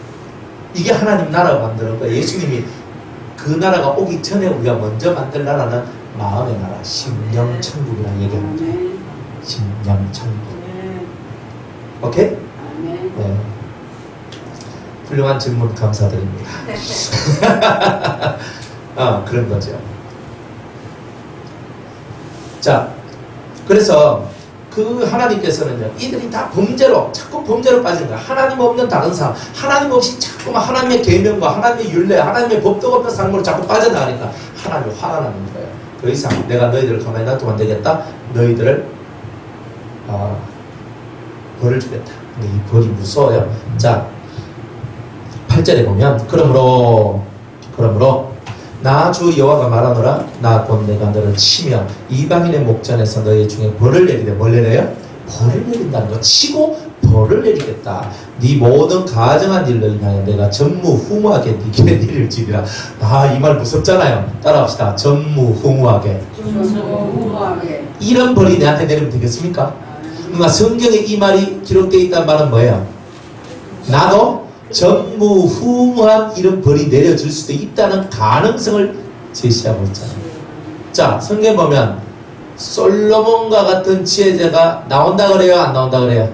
A: 이게 하나님 나라가 만드는 거예요. 예수님이 그 나라가 오기 전에 우리가 먼저 만들 나라는 마음의 나라, 심령천국이라는 얘기합니다. 심령천국. 오케이? 네. 훌륭한 질문 감사드립니다. 그런 거죠. 자, 그래서 그 하나님께서는요, 이들이 다 자꾸 범죄로 빠진 거야. 하나님 없는 다른 삶, 하나님 없이 자꾸만 하나님의 계명과 하나님의 율례, 하나님의 법도 없는 삶으로 자꾸 빠져나가니까 하나님이 화가 나는 거예요. 더 이상 내가 너희들을 가만히 놔두면 안 되겠다. 너희들을 벌을 주겠다. 근데 이 벌이 무서워요. 자, 8절에 보면 그러므로 나 주 여호와가 말하노라. 나 곧 내가 너를 치며 이방인의 목전에서 너희 중에 벌을 내리되, 뭘 내려요? 벌을 내린다는 거. 치고 벌을 내리겠다. 네 모든 가정한 일로 인하여 내가 전무후무하게 네게 내릴지니라. 이 말 무섭잖아요. 따라합시다. 전무후무하게. 이런 벌이 내한테 내리면 되겠습니까? 그러니까 성경에 이 말이 기록되어 있다는 말은 뭐예요? 나도 전무후무한 이런 벌이 내려질 수도 있다는 가능성을 제시하고 있잖아요. 자, 성경 보면 솔로몬과 같은 지혜자가 나온다 그래요? 안 나온다 그래요?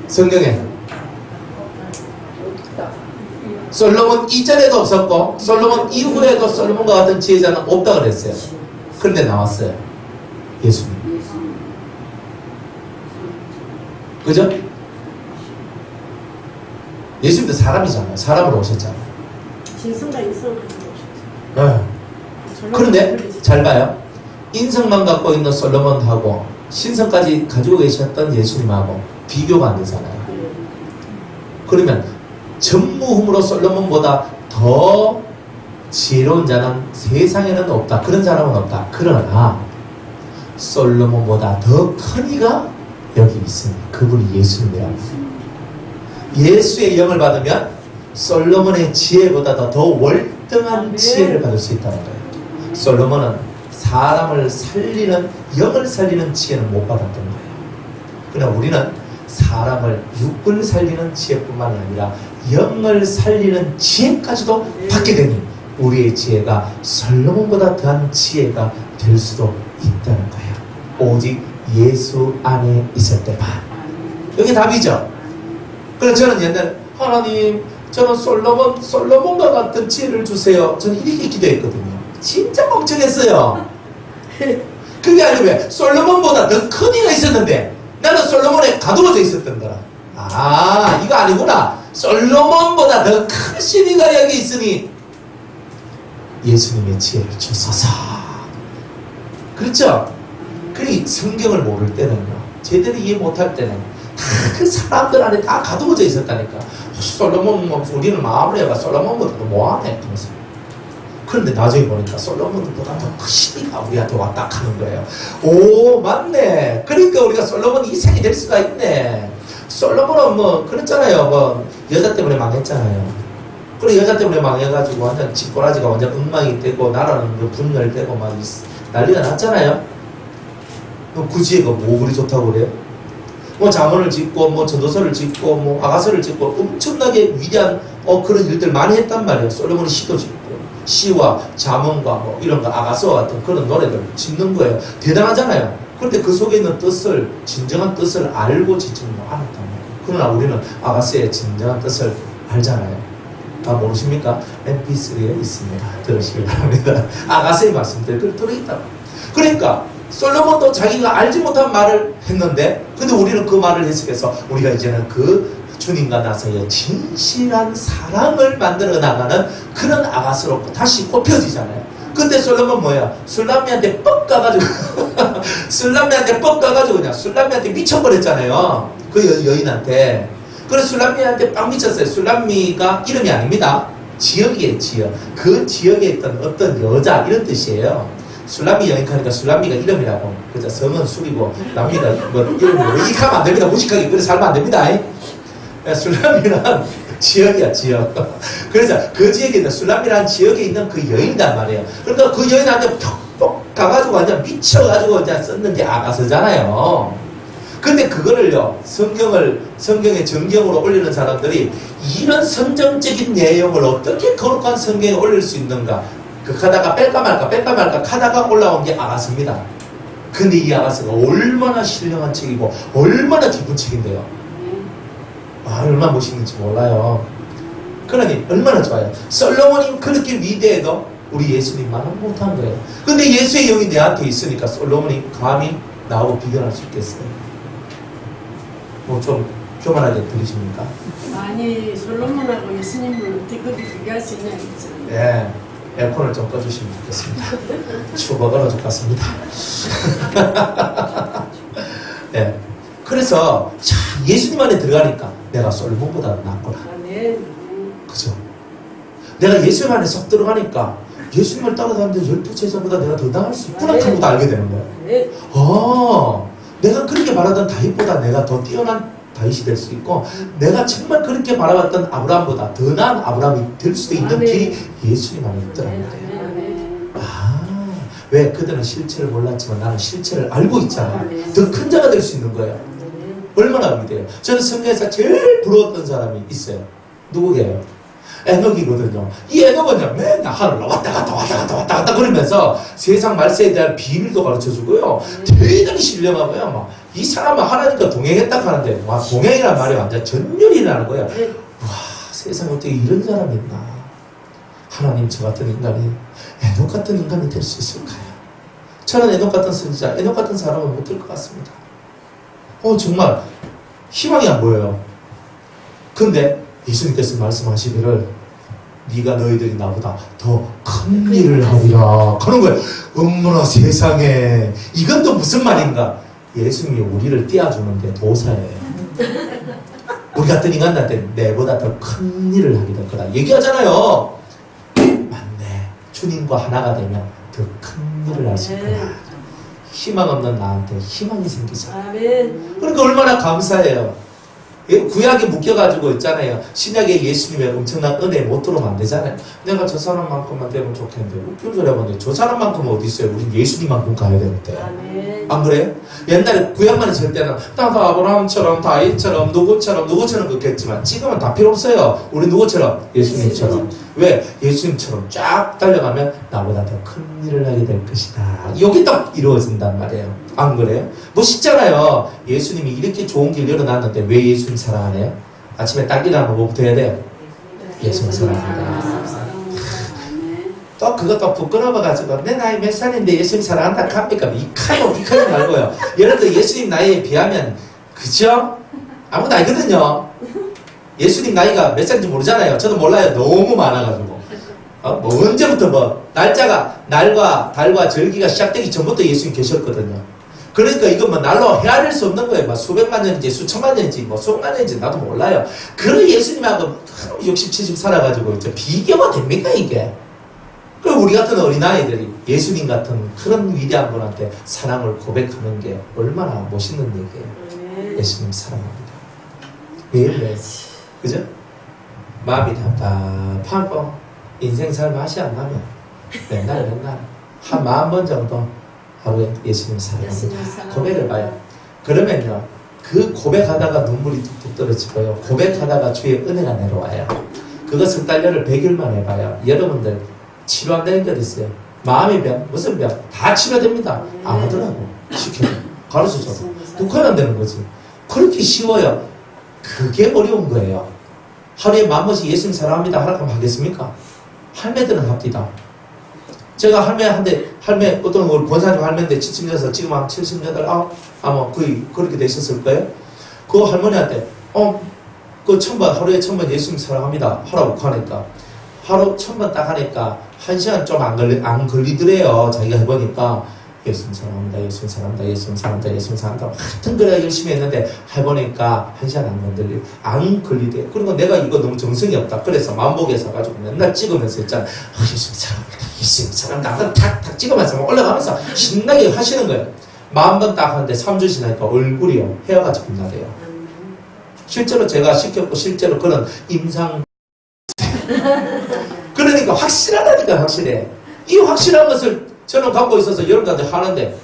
A: 성경에 솔로몬 이전에도 없었고 솔로몬 이후에도 솔로몬과 같은 지혜자는 없다 그랬어요. 그런데 나왔어요. 예수님. 그죠? 예수님도 사람이잖아요. 사람으로 오셨잖아요.
B: 신성과 인성을
A: 네. 그런데 잘 봐요. 인성만 갖고 있는 솔로몬하고 신성까지 가지고 계셨던 예수님하고 비교가 안 되잖아요. 그러면 전무후무로 솔로몬보다 더 지혜로운 자는 세상에는 없다. 그런 사람은 없다. 그러나 솔로몬보다 더 큰 이가 여기 있습니다. 그분이 예수님이라고. 예수의 영을 받으면 솔로몬의 지혜보다 더 월등한 지혜를 받을 수 있다는 거예요. 솔로몬은 사람을 살리는, 영을 살리는 지혜는 못 받았던 거예요. 그러나 우리는 사람을, 육을 살리는 지혜뿐만 아니라 영을 살리는 지혜까지도 받게 되니 우리의 지혜가 솔로몬보다 더한 지혜가 될 수도 있다는 거예요. 오직 예수 안에 있을 때만. 여기 답이죠. 그래서 저는 옛날에 하나님, 저는 솔로몬과 같은 지혜를 주세요. 저는 이렇게 기도했거든요. 진짜 멍청했어요. 그게 아니고 왜? 솔로몬보다 더 큰 이가 있었는데 나는 솔로몬에 가두어져 있었던 거라. 아, 이거 아니구나. 솔로몬보다 더 크신 이가 여기 있으니 예수님의 지혜를 주소서. 그렇죠? 그러니 성경을 모를 때는요, 제대로 이해 못할 때는 다 그 사람들 안에 다 가두어져 있었다니까. 솔로몬, 우리는 마음을 해봐. 솔로몬보다 더 뭐하네. 그런데 나중에 보니까 솔로몬보다 더 크신 이가 우리한테 왔다 하는 거예요. 오, 맞네. 그러니까 우리가 솔로몬 이생이 될 수가 있네. 솔로몬은 뭐 그랬잖아요. 뭐 여자 때문에 망했잖아요. 그리고 여자 때문에 망해가지고 완전 집꼬라지가 완전 엉망이 되고 나라는 그 분열되고 막 난리가 났잖아요. 그럼 그 지혜가 뭐 그리 좋다고 그래요? 뭐 자문을 짓고 뭐 전도서를 짓고 뭐 아가서를 짓고 엄청나게 위대한 그런 일들 많이 했단 말이에요. 솔로몬이 시도 짓고 시와 자문과 뭐 이런 거 아가서와 같은 그런 노래들 짓는 거예요. 대단하잖아요. 그런데 그 속에 있는 뜻을, 진정한 뜻을 알고 짓지는 않았단 말이에요. 그러나 우리는 아가서의 진정한 뜻을 알잖아요. 다 모르십니까? MP3에 있습니다. 들으시기 바랍니다. 아가서의 말씀들 그걸 들어있다. 그러니까 솔로몬도 자기가 알지 못한 말을 했는데, 근데 우리는 그 말을 해석해서 우리가 이제는 그 주님과 나서의 진실한 사랑을 만들어 나가는 그런 아가서로 다시 꼽혀지잖아요. 근데 솔로몬 뭐야? 술람미한테 뻑 가가지고 술람미한테 뻑 가가지고 그냥 술람미한테 미쳐버렸잖아요. 그 여인한테. 그래서 술람미한테 빵 미쳤어요. 술람미가 이름이 아닙니다. 지역이에요, 지역. 그 지역에 있던 어떤 여자 이런 뜻이에요. 술람미 여인하니까 술람미가 이름이라고. 그죠? 성은 술이고 남미가 뭐 이름이고 이익하면 안 됩니다. 무식하게 그래 살면 안 됩니다. 술람미는 지역이야, 지역. 그래서 그 지역에 있는 술람미라는 지역에 있는 그 여인이란 말이에요. 그러니까 그 여인한테 퍽퍽 가가지고 완전 미쳐가지고 이제 썼는 게 아가서잖아요. 근데 그거를요, 성경의 정경으로 올리는 사람들이 이런 선정적인 내용을 어떻게 거룩한 성경에 올릴 수 있는가? 그 하다가 뺄까 말까 하다가 올라온 게 아가서입니다. 근데 이 아가서가 얼마나 신령한 책이고 얼마나 깊은 책인데요. 얼마나 멋있는지 몰라요. 그러니 얼마나 좋아요. 솔로몬이 그렇게 위대해도 우리 예수님만은 못한 거예요. 근데 예수의 영이 내한테 있으니까 솔로몬이 감히 나하고 비교할 수 있겠어요? 뭐 좀 교만하게 들리십니까?
B: 아니, 솔로몬하고 예수님을 어떻게 그렇게 비교할 수 있냐 했죠.
A: 네. 에어컨을 좀 꺼주시면 좋겠습니다. 추워가 얼어 죽겠습니다. 네. 그래서 자, 예수님 안에 들어가니까 내가 솔로몬보다 낫구나.
B: 네.
A: 그죠? 내가 예수님 안에 쏙 들어가니까 예수님을 따라다니는데 12제자보다 내가 더 나을 수 있구나 하는 것도 알게 되는 거예요.
B: 네.
A: 내가 그렇게 바라던 다윗보다 내가 더 뛰어난 다윗이 될 수 있고, 내가 정말 그렇게 바라봤던 아브라함보다 더 나은 아브라함이 될 수도 있는 길이 예수님 안에 있더란 말이에요. 왜? 그들은 실체를 몰랐지만 나는 실체를 알고 있잖아요. 더 큰 자가 될 수 있는 거예요. 얼마나 의미돼요. 저는 성경에서 제일 부러웠던 사람이 있어요. 누구게요? 에녹이거든요. 이 에녹은요, 맨날 하늘로 왔다 갔다 왔다 갔다 왔다 갔다 그러면서 세상 말세에 대한 비밀도 가르쳐주고요. 대단히 신령하고요. 막 이 사람은 하나님과 동행했다 하는데, 와, 동행이란 말이 완전 전율이라는 거예요. 와, 세상에 어떻게 이런 사람이 있나. 하나님 저 같은 인간이 에녹 같은 인간이 될 수 있을까요? 저는 에녹 같은 선지자, 에녹 같은 사람은 못 될 것 같습니다. 정말 희망이 안 보여요. 근데 예수님께서 말씀하시기를 네가 너희들이 나보다 더 큰 일을 하리라 그런 거예요. 어머나 세상에, 이건 또 무슨 말인가? 예수님이 우리를 띄워주는데 도사예요. 우리 같은 인간한테 내보다 더 큰 일을 하게 될 거다 얘기하잖아요. 맞네, 주님과 하나가 되면 더 큰 일을 할 수 있구나. 희망 없는 나한테 희망이 생기잖아요.
B: 아멘.
A: 그러니까 얼마나 감사해요. 구약에 묶여가지고 있잖아요. 신약에 예수님의 엄청난 은혜에 못 들어오면 안 되잖아요. 내가 저 사람만큼만 되면 좋겠는데, 웃긴 소리 해봤는데 저 사람만큼은 어디 있어요? 우린 예수님만큼 가야 되는데.
B: 아멘.
A: 안 그래요? 옛날에 구약만 있을 때는 나도 아브라함처럼 다윗처럼 누구처럼 그렇겠지만 지금은 다 필요 없어요. 우리 누구처럼? 예수님처럼. 왜? 예수님처럼 쫙 달려가면 나보다 더 큰 일을 하게 될 것이다. 여기 딱 이루어진단 말이에요. 안 그래요? 멋있잖아요. 예수님이 이렇게 좋은 길 열어놨는데 왜 예수님 사랑하네요? 아침에 딱 일어나면 뭐부터 해야 돼요? 예수님 사랑합니다. 또 그것도 부끄러워가지고 내 나이 몇 살인데 예수님 사랑한다 합니까? 이카요 말고요. 여러분들 예수님 나이에 비하면 그죠? 아무도 알거든요. 예수님 나이가 몇 살인지 모르잖아요. 저도 몰라요. 너무 많아가지고. 뭐 언제부터 뭐 날과 달과 절기가 시작되기 전부터 예수님 계셨거든요. 그러니까 이건 뭐 날로 헤아릴 수 없는 거예요. 뭐 수백만 년인지 수천만 년인지 뭐 수억만 년인지 나도 몰라요. 그런 예수님하고 60, 70 살아가지고 비교가 됩니까 이게? 그리고 우리 같은 어린아이들이 예수님 같은 그런 위대한 분한테 사랑을 고백하는 게 얼마나 멋있는 얘기예요. 예수님 사랑합니다. 매일매일. 그죠? 마음이 답답하고 인생 살 맛이 안 나면 맨날 한 10,000번 정도 하루에 예수님 사랑합니다 고백을 봐요. 그러면요, 그 고백하다가 눈물이 뚝뚝 떨어지고요, 고백하다가 주의 은혜가 내려와요. 그것을 딸려를 100일만 해봐요. 여러분들 치료 안 되는 게 어디 있어요? 마음의 병, 무슨 병 다 치료됩니다. 안 하더라고. 시켜요. 가르쳐줘도 독하면 안 되는 거지. 그렇게 쉬워요. 그게 어려운 거예요. 하루에 마음없이 예수님 사랑합니다 하라고 하겠습니까? 할매들은 합디다. 제가 할매 어떤 우리 권사님 할매인데 70년에서 지금 한 78, 아마 거의 그렇게 되셨을 거예요. 그 할머니한테 그 하루에 1000번 예수님 사랑합니다 하라고 하니까 하루 1000번 딱 하니까 1시간 좀 안 걸리더래요. 자기가 해보니까 예수님 사랑합니다, 예수님 사랑합니다, 예수님 사랑합니다, 예수님 사랑합니다. 하여튼 그래 열심히 했는데 해보니까 1시간 안 걸리대요. 그리고 내가 이거 너무 정성이 없다. 그래서 마음보기에 서가지고 맨날 찍으면서 있잖아. 예수님 사랑합니다, 예수님 사랑합니다. 탁탁 찍으면서 올라가면서 신나게 하시는 거예요. 10,000번 딱 하는데 3주 지나니까 얼굴이요, 헤어가 빛나대요. 실제로 제가 시켰고 실제로 그런 임상 그러니까 확실하다니까. 확실해. 이 확실한 것을 저는 갖고 있어서 여러분들한테 하는데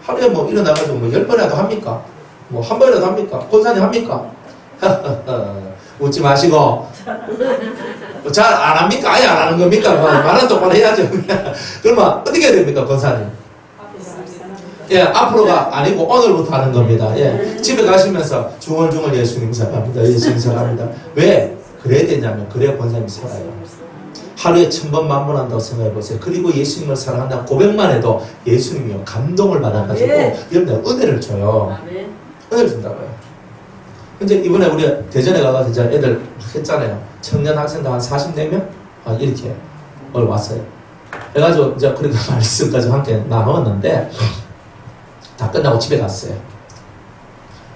A: 하루에 뭐 일어나가지고 뭐 10번이라도 합니까? 뭐 한 번이라도 합니까? 권사님 합니까? 웃지 마시고 잘 안 합니까? 아예 안 하는 겁니까? 말은 똑바로 해야죠. 그러면 어떻게 해야 됩니까? 권사님? 예, 앞으로가 아니고 오늘부터 하는 겁니다. 예, 집에 가시면서 중얼중얼 예수님 사랑합니다, 예수님 사랑합니다. 왜? 그래야 되냐면 그래야 권사님이 살아요. 하루에 1000번, 10,000번 한다고 생각해보세요. 그리고 예수님을 사랑한다는 고백만 해도 예수님이요 감동을 받아가지고 여러분들 은혜를 줘요. 은혜를 준다고요. 근데 이번에 우리 대전에 가서 이제 애들 했잖아요. 청년 학생들 한 44명? 이렇게 왔어요. 그래가지고 이제 그렇게 말씀까지 함께 나눴는데 다 끝나고 집에 갔어요.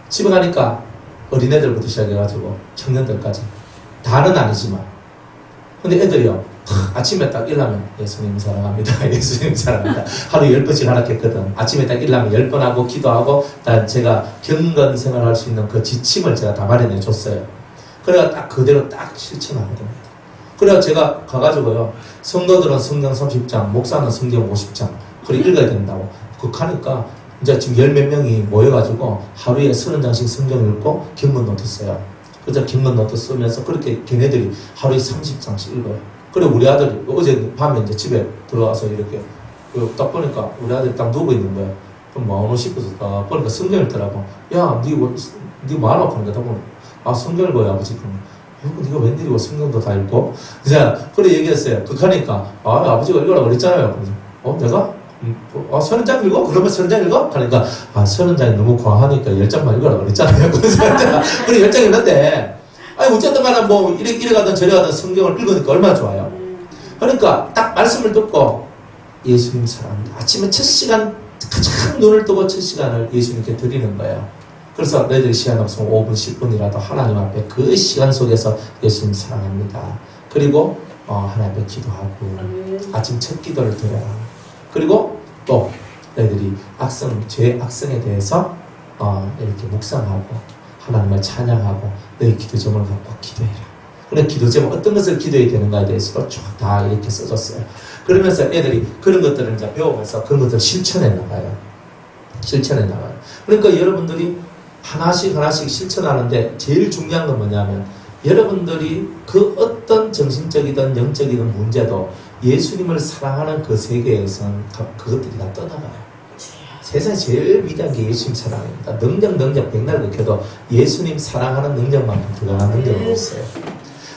A: 집에 가니까 어린애들부터 시작해가지고 청년들까지 다는 아니지만 근데 애들이요 아침에 딱 일어나면 예수님 사랑합니다, 예수님 사랑합니다 하루 10번씩 하락했거든. 아침에 딱 일어나면 10번 하고 기도하고 제가 경건 생활할 수 있는 그 지침을 제가 다 마련해 줬어요. 그래가 딱 그대로 딱 실천하게 됩니다. 그래가 제가 가가지고요, 성도들은 성경 30장, 목사는 성경 50장 그걸 읽어야 된다고 그거 하니까 이제 지금 10몇 명이 모여가지고 하루에 30장씩 성경 읽고 경건 노트 써요. 그래서 긴 노트 쓰면서 그렇게 걔네들이 하루에 30장씩 읽어요. 그래 우리 아들이 어제 밤에 이제 집에 들어와서 이렇게 딱 보니까 우리 아들이 딱 누워 있는 거야. 그럼 뭐 하나 싶어서 딱 보니까 성경 읽더라고. 야, 니 뭐하나 보니까 딱 보니까 아 성경 읽어요 아버지. 그러면 네가 웬일이고 성경도 다 읽고 자 그래 얘기했어요. 그러니까 아버지가 읽으라고 그랬잖아요. 그래서 내가? 30장 읽어? 그러면 30장 읽어? 그러니까 30장이 너무 과하니까 10장만 읽으라고 그랬잖아요. 그래서 그래 10장 읽는데 아니 어쨌든 간에 뭐 이래 가든 저래 가든 성경을 읽으니까 얼마나 좋아요. 그러니까 딱 말씀을 듣고 예수님 사랑합니다. 아침에 첫 시간 가장 눈을 뜨고 첫 시간을 예수님께 드리는 거예요. 그래서 너희들이 시간 없으면 5분 10분이라도 하나님 앞에 그 시간 속에서 예수님 사랑합니다. 그리고 하나님 앞에 기도하고 아침 첫 기도를 드려라. 그리고 또 너희들이 죄 악성에 대해서 이렇게 묵상하고 하나님을 찬양하고 너희 기도 제목을 갖고 기도해라. 그래 기도 제목 어떤 것을 기도해야 되는가에 대해서도 쭉 다 이렇게 써줬어요. 그러면서 애들이 그런 것들을 이제 배우면서 그런 것들을 실천해 나가요. 그러니까 여러분들이 하나씩 실천하는데 제일 중요한 건 뭐냐면 여러분들이 그 어떤 정신적이든 영적이든 문제도 예수님을 사랑하는 그 세계에선 그것들이 다 떠나가요. 세상에 제일 위대한 게 예수님 사랑입니다. 능력 백날 극해도 예수님 사랑하는 능력만큼 더한 능력은 없어요.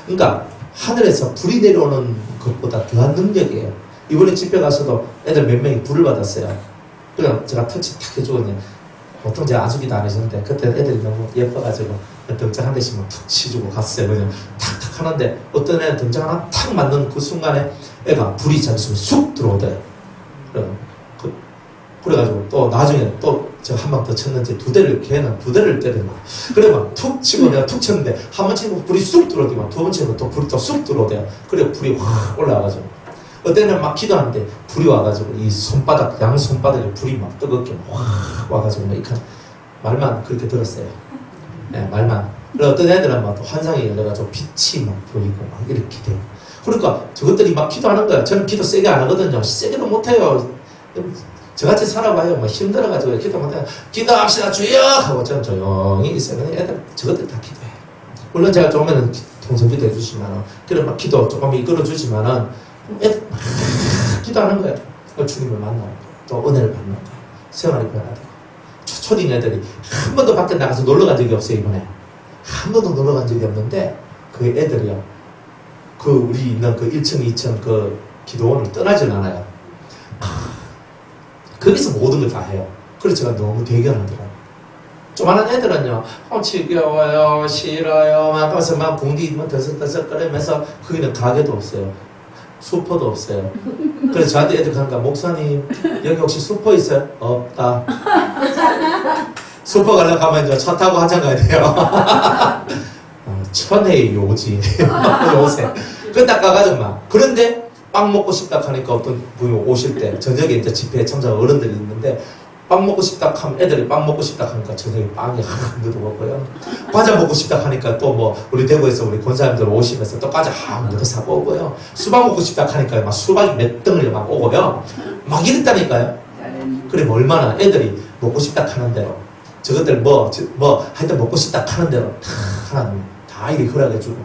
A: 그러니까 하늘에서 불이 내려오는 것보다 더한 능력이에요. 이번에 집회 가서도 애들 몇 명이 불을 받았어요. 그냥 제가 터치 탁 해주고 보통 제가 아주기도 안 해줬는데 그때 애들이 너무 예뻐가지고 등짝 한 대씩만 툭 치주고 갔어요. 그냥 탁탁 하는데 어떤 애는 등짝 하나 탁 맞는 그 순간에 애가 불이 자기 속에 쑥 들어오대요. 그래가지고 또 나중에 또 제가 한 방 더 쳤는지 걔는 두 대를 때리는 거야. 그래 막 툭 치고 내가 툭 쳤는데 한 번 치고 불이 쑥 들어오더만 두 번 치고 또 불이 또 쑥 들어오대요. 그래 불이 확 올라와가지고 어떤 애는 막 기도하는데 불이 와가지고 이 양 손바닥에 불이 막 뜨겁게 확 와가지고 막 이렇게 말만 그렇게 들었어요. 네, 말만. 그래 어떤 애들은 막 또 환상이 열려가지고 빛이 막 보이고 막 이렇게 돼요. 그러니까 저것들이 막 기도하는 거야. 저는 기도 세게 안 하거든요. 세게도 못해요. 저같이 살아봐요. 막 힘들어가지고 기도 못해요. 기도합시다 주여 하고 저는 조용히 있어요. 애들 저것들 다 기도해요. 물론 제가 조금은 통성기도 해주시면 그래 막 기도 조금 이끌어주지만은 애들 막 기도하는 거예요. 주님을 만나고 또 은혜를 받는 거예요. 생활이 변화되고 초딩 애들이 한 번도 밖에 나가서 놀러 간 적이 없어요. 이번에 한 번도 놀러 간 적이 없는데 그 애들이요 그 우리 있는 그 1층 2층 그 기도원을 떠나질 않아요. 거기서 모든 걸 다 해요. 그래서 제가 너무 대견하더라고요. 조만한 애들은요 지겨워요 싫어요 막 벌써 막 붕디 더석더석거리면서 거기는 가게도 없어요. 수퍼도 없어요. 그래서 저한테 애들 가니까 목사님 여기 혹시 수퍼 있어요? 없다. 수퍼 가려고 하면 이제 차 타고 한참 가야 돼요. 천혜의 요지. 요새. 그 딱 가가지고 막. 그런데 빵 먹고 싶다 하니까 어떤 분이 오실 때 저녁에 이제 집회에 참석 어른들이 있는데 빵 먹고 싶다 하면 애들이 빵 먹고 싶다 하니까 저녁에 빵이 한 그릇 먹고요. 과자 먹고 싶다 하니까 또 뭐 우리 대구에서 우리 권사님들 오시면서 또 과자 한 그릇 사고 오고요. 수박 먹고 싶다 하니까 막 수박이 몇 덩어리 막 오고요. 막 이랬다니까요. 그래 뭐 얼마나 애들이 먹고 싶다 하는 대로 저것들 하여튼 먹고 싶다 하는 대로 다 하나님 다 이렇게 허락해주고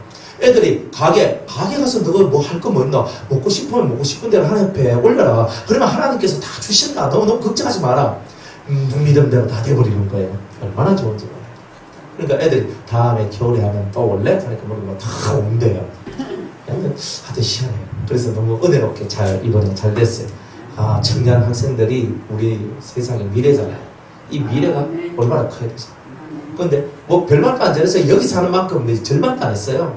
A: 애들이 가게 가서 너가 뭐 할 거 뭐 있나 먹고 싶으면 먹고 싶은 대로 하나님 앞에 올려라. 그러면 하나님께서 다 주신다. 너무 걱정하지 마라. 믿음대로 다 돼버리는 거예요. 얼마나 좋은지 몰라요. 그러니까 애들이 다음에 겨울에 하면 또 올래? 하니까 모르면 다 온대요. 하여튼 희한해요. 그래서 너무 은혜롭게 이번에 잘 됐어요. 청년 학생들이 우리 세상의 미래잖아요. 이 미래가 얼마나 커야 되죠. 그런데 뭐 별말도 안 잘해서 여기 사는 만큼 절반도 안 했어요.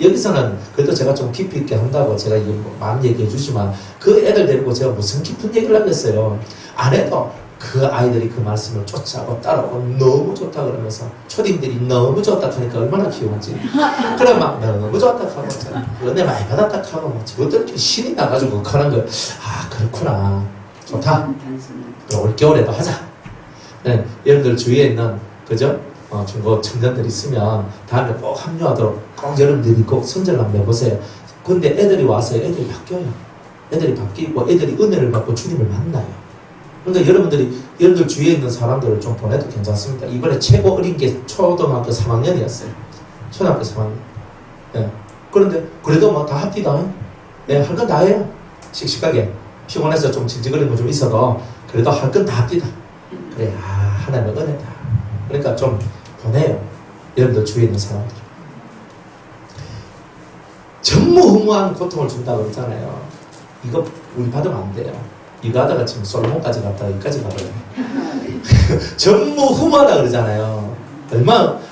A: 여기서는 그래도 제가 좀 깊이 있게 한다고 제가 많이 얘기해 주지만 그 애들 데리고 제가 무슨 깊은 얘기를 하겠어요. 안 해도 그 아이들이 그 말씀을 쫓아오고 따라오고 너무 좋다 그러면서 초딩들이 너무 좋다 하니까 얼마나 귀여운지 그래 막 너무 좋다 하고 은혜 많이 받았다 하고 막 저것들끼리 신이 나가지고 하는 거예요. 그렇구나 좋다. 그럼 올겨울에도 하자. 네, 여러분들 주위에 있는 그죠? 중고 청년들 있으면 다음에 꼭 합류하도록 꼭 여러분들이 꼭 선전을 한번 해보세요. 근데 애들이 와서 애들이 바뀌어요. 애들이 바뀌고 애들이 은혜를 받고 주님을 만나요. 그러니까 여러분들 주위에 있는 사람들을 좀 보내도 괜찮습니다. 이번에 최고 어린 게 초등학교 3학년이었어요. 초등학교 3학년. 예. 그런데 그래도 뭐 다 합디다. 예, 할 건 다 해요. 씩씩하게. 피곤해서 좀 징징거리는 거 좀 있어도 그래도 할 건 다 합디다. 그래, 하나님의 은혜다. 그러니까 좀 보내요. 여러분들 주위에 있는 사람들. 전무후무한 고통을 준다고 그러잖아요. 이거 우리 받으면 안 돼요. 이거 하다가 지금 솔로몬까지 갔다가 여기까지 가버려요. 전무후무하다 그러잖아요.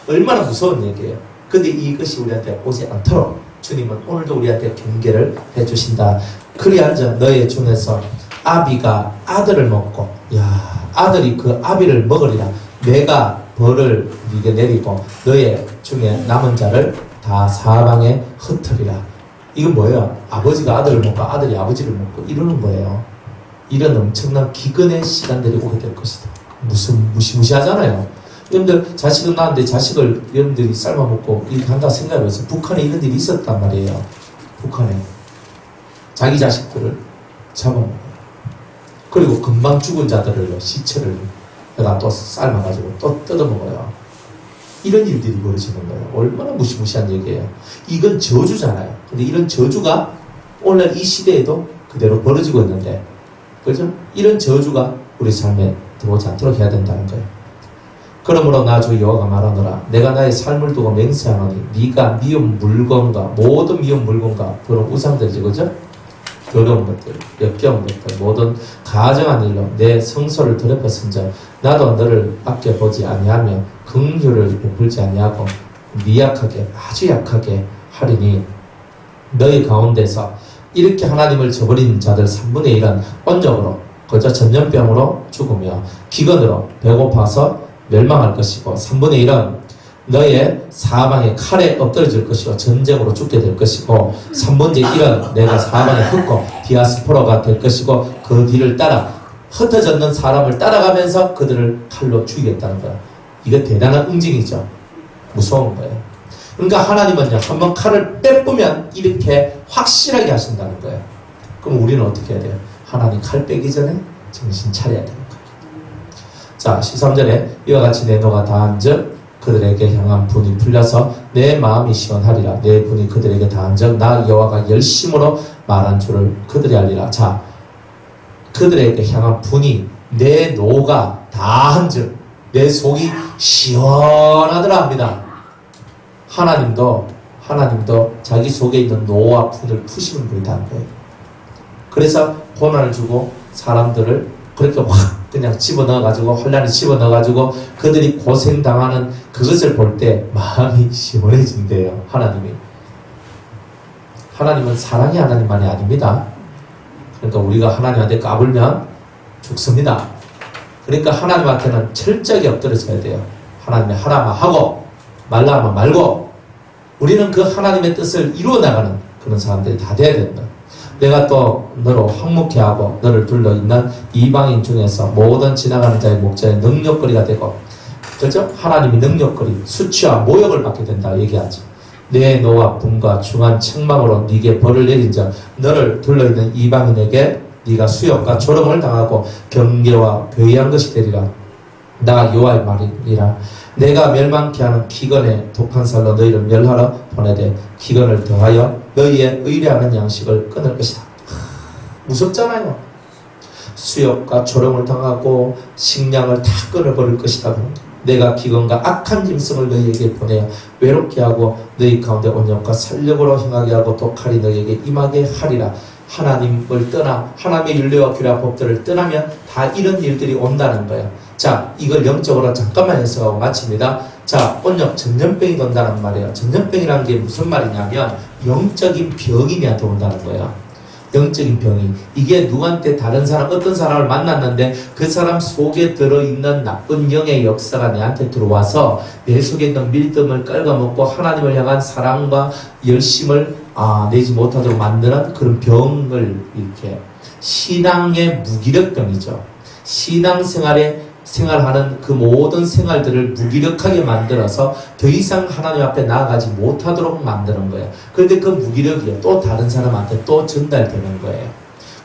A: 얼마나 무서운 얘기예요. 근데 이것이 우리한테 오지 않도록 주님은 오늘도 우리한테 경계를 해주신다. 그리한저 너의 중에서 아비가 아들을 먹고, 야, 아들이 그 아비를 먹으리라. 내가 벌을 네게 내리고 너의 중에 남은 자를 다 사방에 흩으리라. 이건 뭐예요? 아버지가 아들을 먹고 아들이 아버지를 먹고 이러는 거예요. 이런 엄청난 기근의 시간들이 오게 될 것이다. 무슨 무시무시하잖아요. 여러분들 자식을 낳았는데 자식을 여러분들이 삶아먹고 이렇게 한다 생각해서 북한에 이런 일이 있었단 말이에요. 북한에 자기 자식들을 잡아먹어요. 그리고 금방 죽은 자들을 시체를 내가 또 삶아가지고 또 뜯어먹어요. 이런 일들이 벌어지는 거예요. 얼마나 무시무시한 얘기예요. 이건 저주잖아요. 근데 이런 저주가 오늘 이 시대에도 그대로 벌어지고 있는데, 그죠? 이런 저주가 우리 삶에 들어오지 않도록 해야 된다는 거예요. 그러므로 나 주 여호와가 말하노라. 내가 나의 삶을 두고 맹세하노니 네가 미운 물건과 모든 미운 물건과 그런 우상들이지, 그죠? 더러운 것들, 역겨운 것들, 모든 가정한 일로 내 성소를 더럽혔은즉 나도 너를 아껴보지 아니하며 긍휼을 베풀지 아니하고 미약하게, 아주 약하게 하리니 너희 가운데서 이렇게 하나님을 저버린 자들 3분의 1은 온적으로 그저 전염병으로 죽으며 기근으로 배고파서 멸망할 것이고 3분의 1은 너의 사방에 칼에 엎드러질 것이고 전쟁으로 죽게 될 것이고 3분의 1은 내가 사방에 흩고 디아스포라가 될 것이고 그 뒤를 따라 흩어졌는 사람을 따라가면서 그들을 칼로 죽이겠다는 거야. 이거 대단한 응징이죠. 무서운 거예요. 그러니까 하나님은요, 한번 칼을 빼보면 이렇게 확실하게 하신다는 거예요. 그럼 우리는 어떻게 해야 돼요? 하나님 칼 빼기 전에 정신 차려야 되는 거예요. 자, 13절에 이와 같이 내 노가 다한즉 그들에게 향한 분이 풀려서 내 마음이 시원하리라. 내 분이 그들에게 다한즉 나 여호와가 열심으로 말한 줄을 그들이 알리라. 자, 그들에게 향한 분이 내 노가 다한즉 내 속이 시원하더라 합니다. 하나님도 자기 속에 있는 노와 분을 푸시는 분이다 한 거예요. 그래서 고난을 주고 사람들을 그렇게 확 그냥 집어넣어가지고 혼란에 집어넣어가지고 그들이 고생당하는 그것을 볼 때 마음이 시원해진대요. 하나님은 사랑의 하나님만이 아닙니다. 그러니까 우리가 하나님한테 까불면 죽습니다. 그러니까 하나님한테는 철저하게 엎드려져야 돼요. 하나님이 하라면 하고 말라 하면 말고 우리는 그 하나님의 뜻을 이루어 나가는 그런 사람들이 다 돼야 된다. 내가 또 너로 황묵케 하고 너를 둘러있는 이방인 중에서 모든 지나가는 자의 목자의 능력거리가 되고, 그렇죠? 하나님이 능력거리, 수치와 모욕을 받게 된다 얘기하죠. 내 노와 분과 중한 책망으로 네게 벌을 내린 자 너를 둘러있는 이방인에게 네가 수욕과 조롱을 당하고 경계와 괴이한 것이 되리라. 나 여호와의 말이니라. 내가 멸망케 하는 기근의 독한 살로 너희를 멸하러 보내되 기근을 더하여 너희의 의뢰하는 양식을 끊을 것이다. 무섭잖아요. 수욕과 조롱을 당하고 식량을 다 끊어버릴 것이다. 내가 기근과 악한 짐승을 너희에게 보내어 외롭게 하고 너희 가운데 온역과 살력으로 행하게 하고 또 칼이 너희에게 임하게 하리라. 하나님을 떠나 하나님의 율례와 규례와 법들을 떠나면 다 이런 일들이 온다는 거예요. 자, 이걸 영적으로 잠깐만 해석하고 마칩니다. 자, 온역 전염병이 돈다는 말이에요. 전염병이라는 게 무슨 말이냐면 영적인 병이 내한테 온다는 거예요. 영적인 병이. 이게 누구한테 다른 사람, 어떤 사람을 만났는데 그 사람 속에 들어있는 나쁜 영의 역사가 내한테 들어와서 내 속에 있는 믿음을 깔아먹고 하나님을 향한 사랑과 열심을 내지 못하도록 만드는 그런 병을 이렇게 신앙의 무기력병이죠. 신앙생활에 생활하는 그 모든 생활들을 무기력하게 만들어서 더 이상 하나님 앞에 나아가지 못하도록 만드는 거예요. 그런데 그 무기력이 또 다른 사람한테 또 전달되는 거예요.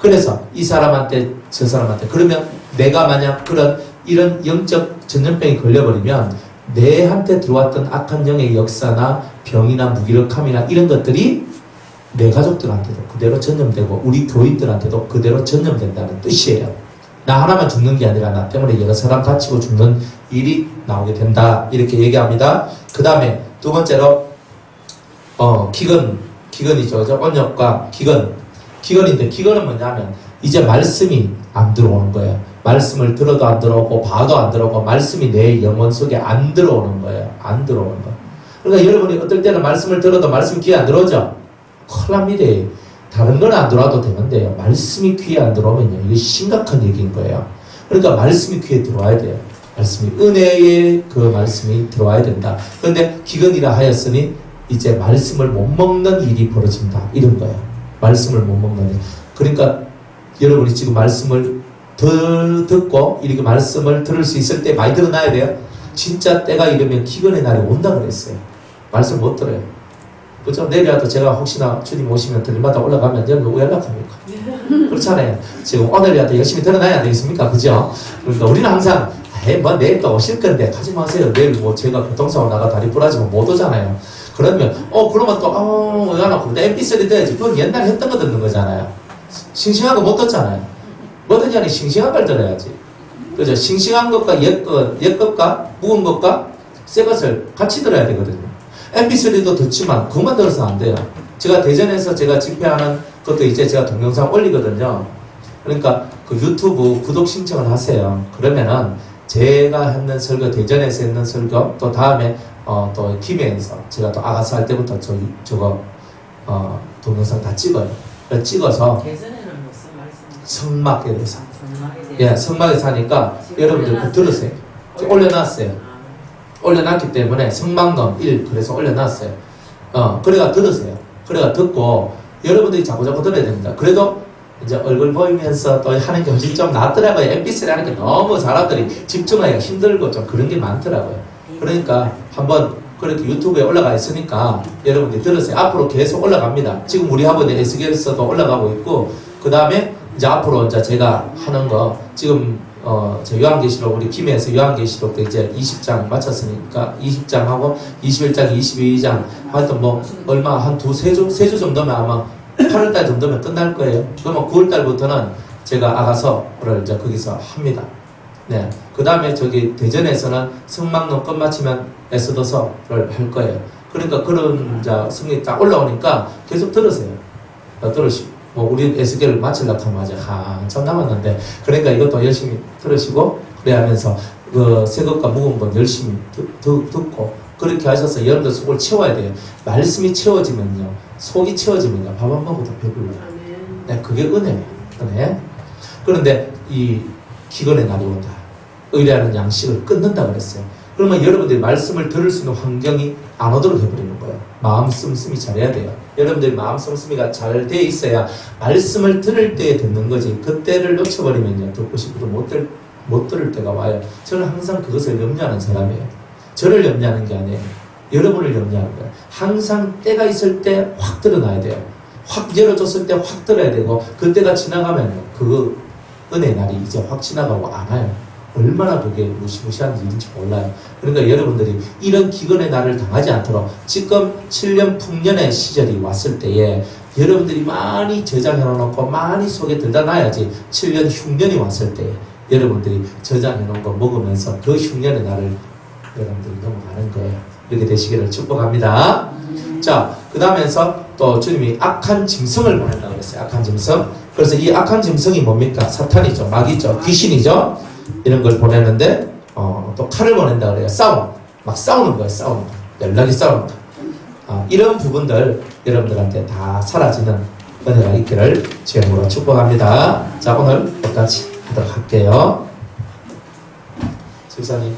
A: 그래서 이 사람한테 저 사람한테 그러면 내가 만약 이런 영적 전염병이 걸려버리면 내한테 들어왔던 악한 영의 역사나 병이나 무기력함이나 이런 것들이 내 가족들한테도 그대로 전염되고 우리 교인들한테도 그대로 전염된다는 뜻이에요. 나 하나만 죽는 게 아니라 나 때문에 여러 사람 다치고 죽는 일이 나오게 된다. 이렇게 얘기합니다. 그 다음에 두 번째로 기근이죠. 언역과 기근인데 기근은 뭐냐면 이제 말씀이 안 들어오는 거예요. 말씀을 들어도 안 들어오고 봐도 안 들어오고 말씀이 내 영혼 속에 안 들어오는 거예요. 안 들어오는 거. 그러니까 여러분이 어떨 때는 말씀을 들어도 말씀이 귀에 안 들어오죠? 큰일 납니다. 다른 건 안 들어와도 되는데요. 말씀이 귀에 안 들어오면요. 이게 심각한 얘기인 거예요. 그러니까 말씀이 귀에 들어와야 돼요. 말씀이 은혜의 그 말씀이 들어와야 된다. 그런데 기근이라 하였으니 이제 말씀을 못 먹는 일이 벌어진다. 이런 거예요. 말씀을 못 먹는 일. 그러니까 여러분이 지금 말씀을 듣고 이렇게 말씀을 들을 수 있을 때 많이 들어놔야 돼요. 진짜 때가 이르면 기근의 날이 온다 그랬어요. 말씀 못 들어요. 그죠? 내일이라도 제가 혹시나 주님 오시면 들마다 올라가면 여러분 왜 연락합니까? 그렇잖아요. 지금 오늘이라도 열심히 들어놔야 되겠습니까? 그죠? 그러니까 우리는 항상 뭐 내일 또 오실 건데 가지 마세요. 내일 뭐 제가 교통사고 나가 다리 부러지면 못 오잖아요. 그러면 그러면 또 왜 안 왔고 MP3 들어야지. 그건 옛날에 했던 거 듣는 거잖아요. 싱싱한 거 못 듣잖아요. 뭐든지 아니 싱싱한 걸 들어야지. 그죠? 싱싱한 것과 옛 것과 묵은 것과 새 것을 같이 들어야 되거든요. MP3도 듣지만 그것만 들어서 안 돼요. 제가 대전에서 제가 집회하는 것도 이제 제가 동영상 올리거든요. 그러니까 그 유튜브 구독 신청을 하세요. 그러면은 제가 했는 설교, 대전에서 했는 설교, 또 다음에 또 김해에서 제가 또 아가서 할 때부터 저거 동영상 다 찍어요. 찍어서
D: 대전에는 무슨 말씀?
A: 성막에 대해서.
D: 성막에 대해서.
A: 예, 성막에서 하니까 여러분들 그 들으세요. 올려놨어요. 올려놨기 때문에 성막론 1 그래서 올려놨어요. 그래가 들으세요. 그래가 듣고 여러분들이 자꾸 들어야 됩니다. 그래도 이제 얼굴 보이면서 또 하는 게 훨씬 좀 낫더라고요. MBC를 하는 게 너무 사람들이 집중하기가 힘들고 좀 그런 게 많더라고요. 그러니까 한번 그렇게 유튜브에 올라가 있으니까 여러분들이 들으세요. 앞으로 계속 올라갑니다. 지금 우리 학원에 SG에서도 올라가고 있고 그 다음에 이제 앞으로 이제 제가 하는 거 지금 저 요한계시록 우리 김해에서 요한계시록도 이제 20장 마쳤으니까 20장하고 21장, 22장 하여튼 뭐 얼마 한 세 주 정도면 아마 8월달 정도면 끝날 거예요. 그러면 9월달부터는 제가 아가서를 이제 거기서 합니다. 네. 그 다음에 저기 대전에서는 성막론 끝마치면 에스더서를 할 거예요. 그러니까 그런 이제 성이 딱 올라오니까 계속 들으세요. 들으시고. 뭐 우리 에스겔을 마치려고 하면 아직 한참 남았는데 그러니까 이것도 열심히 들으시고 그래 하면서 그 새 것과 묵은 것 열심히 듣고 그렇게 하셔서 여러분들 속을 채워야 돼요. 말씀이 채워지면요 속이 채워지면요 밥 안 먹어도 배불러요. 네, 그게 은혜예요. 은혜. 그런데 이 기근의 날이 온다. 의뢰하는 양식을 끊는다 그랬어요. 그러면 여러분들이 말씀을 들을 수 있는 환경이 안 오도록 해버리는 거예요. 마음 씀씀이 잘해야 돼요. 여러분들이 마음 씀씀이가 잘 돼 있어야 말씀을 들을 때에 듣는 거지. 그때를 놓쳐버리면요 듣고 싶어도 못 들을 때가 와요. 저는 항상 그것을 염려하는 사람이에요. 저를 염려하는 게 아니에요. 여러분을 염려하는 거예요. 항상 때가 있을 때 확 드러나야 돼요. 확 열어줬을 때 확 들어야 되고 그때가 지나가면요 그 은혜의 날이 이제 확 지나가고 안 와요. 얼마나 그게 무시무시한 일인지 몰라요. 그러니까 여러분들이 이런 기근의 날을 당하지 않도록 지금 7년 풍년의 시절이 왔을 때에 여러분들이 많이 저장해 놓고 많이 속에 들다 놔야지 7년 흉년이 왔을 때 여러분들이 저장해 놓은 거 먹으면서 그 흉년의 날을 여러분들이 넘어가는 거예요. 이렇게 되시기를 축복합니다. 자, 그 다음에서 또 주님이 악한 짐승을 보낸다고 그랬어요. 악한 짐승. 그래서 이 악한 짐승이 뭡니까? 사탄이죠. 마귀죠. 귀신이죠. 이런 걸 보내는데 또 칼을 보낸다 그래요. 막 싸우는 거예요. 싸우는 거. 연락이 싸우는 거. 이런 부분들 여러분들한테 다 사라지는 은혜가 있기를 주님으로 축복합니다. 자, 오늘 여기까지 하도록 할게요. 집사님.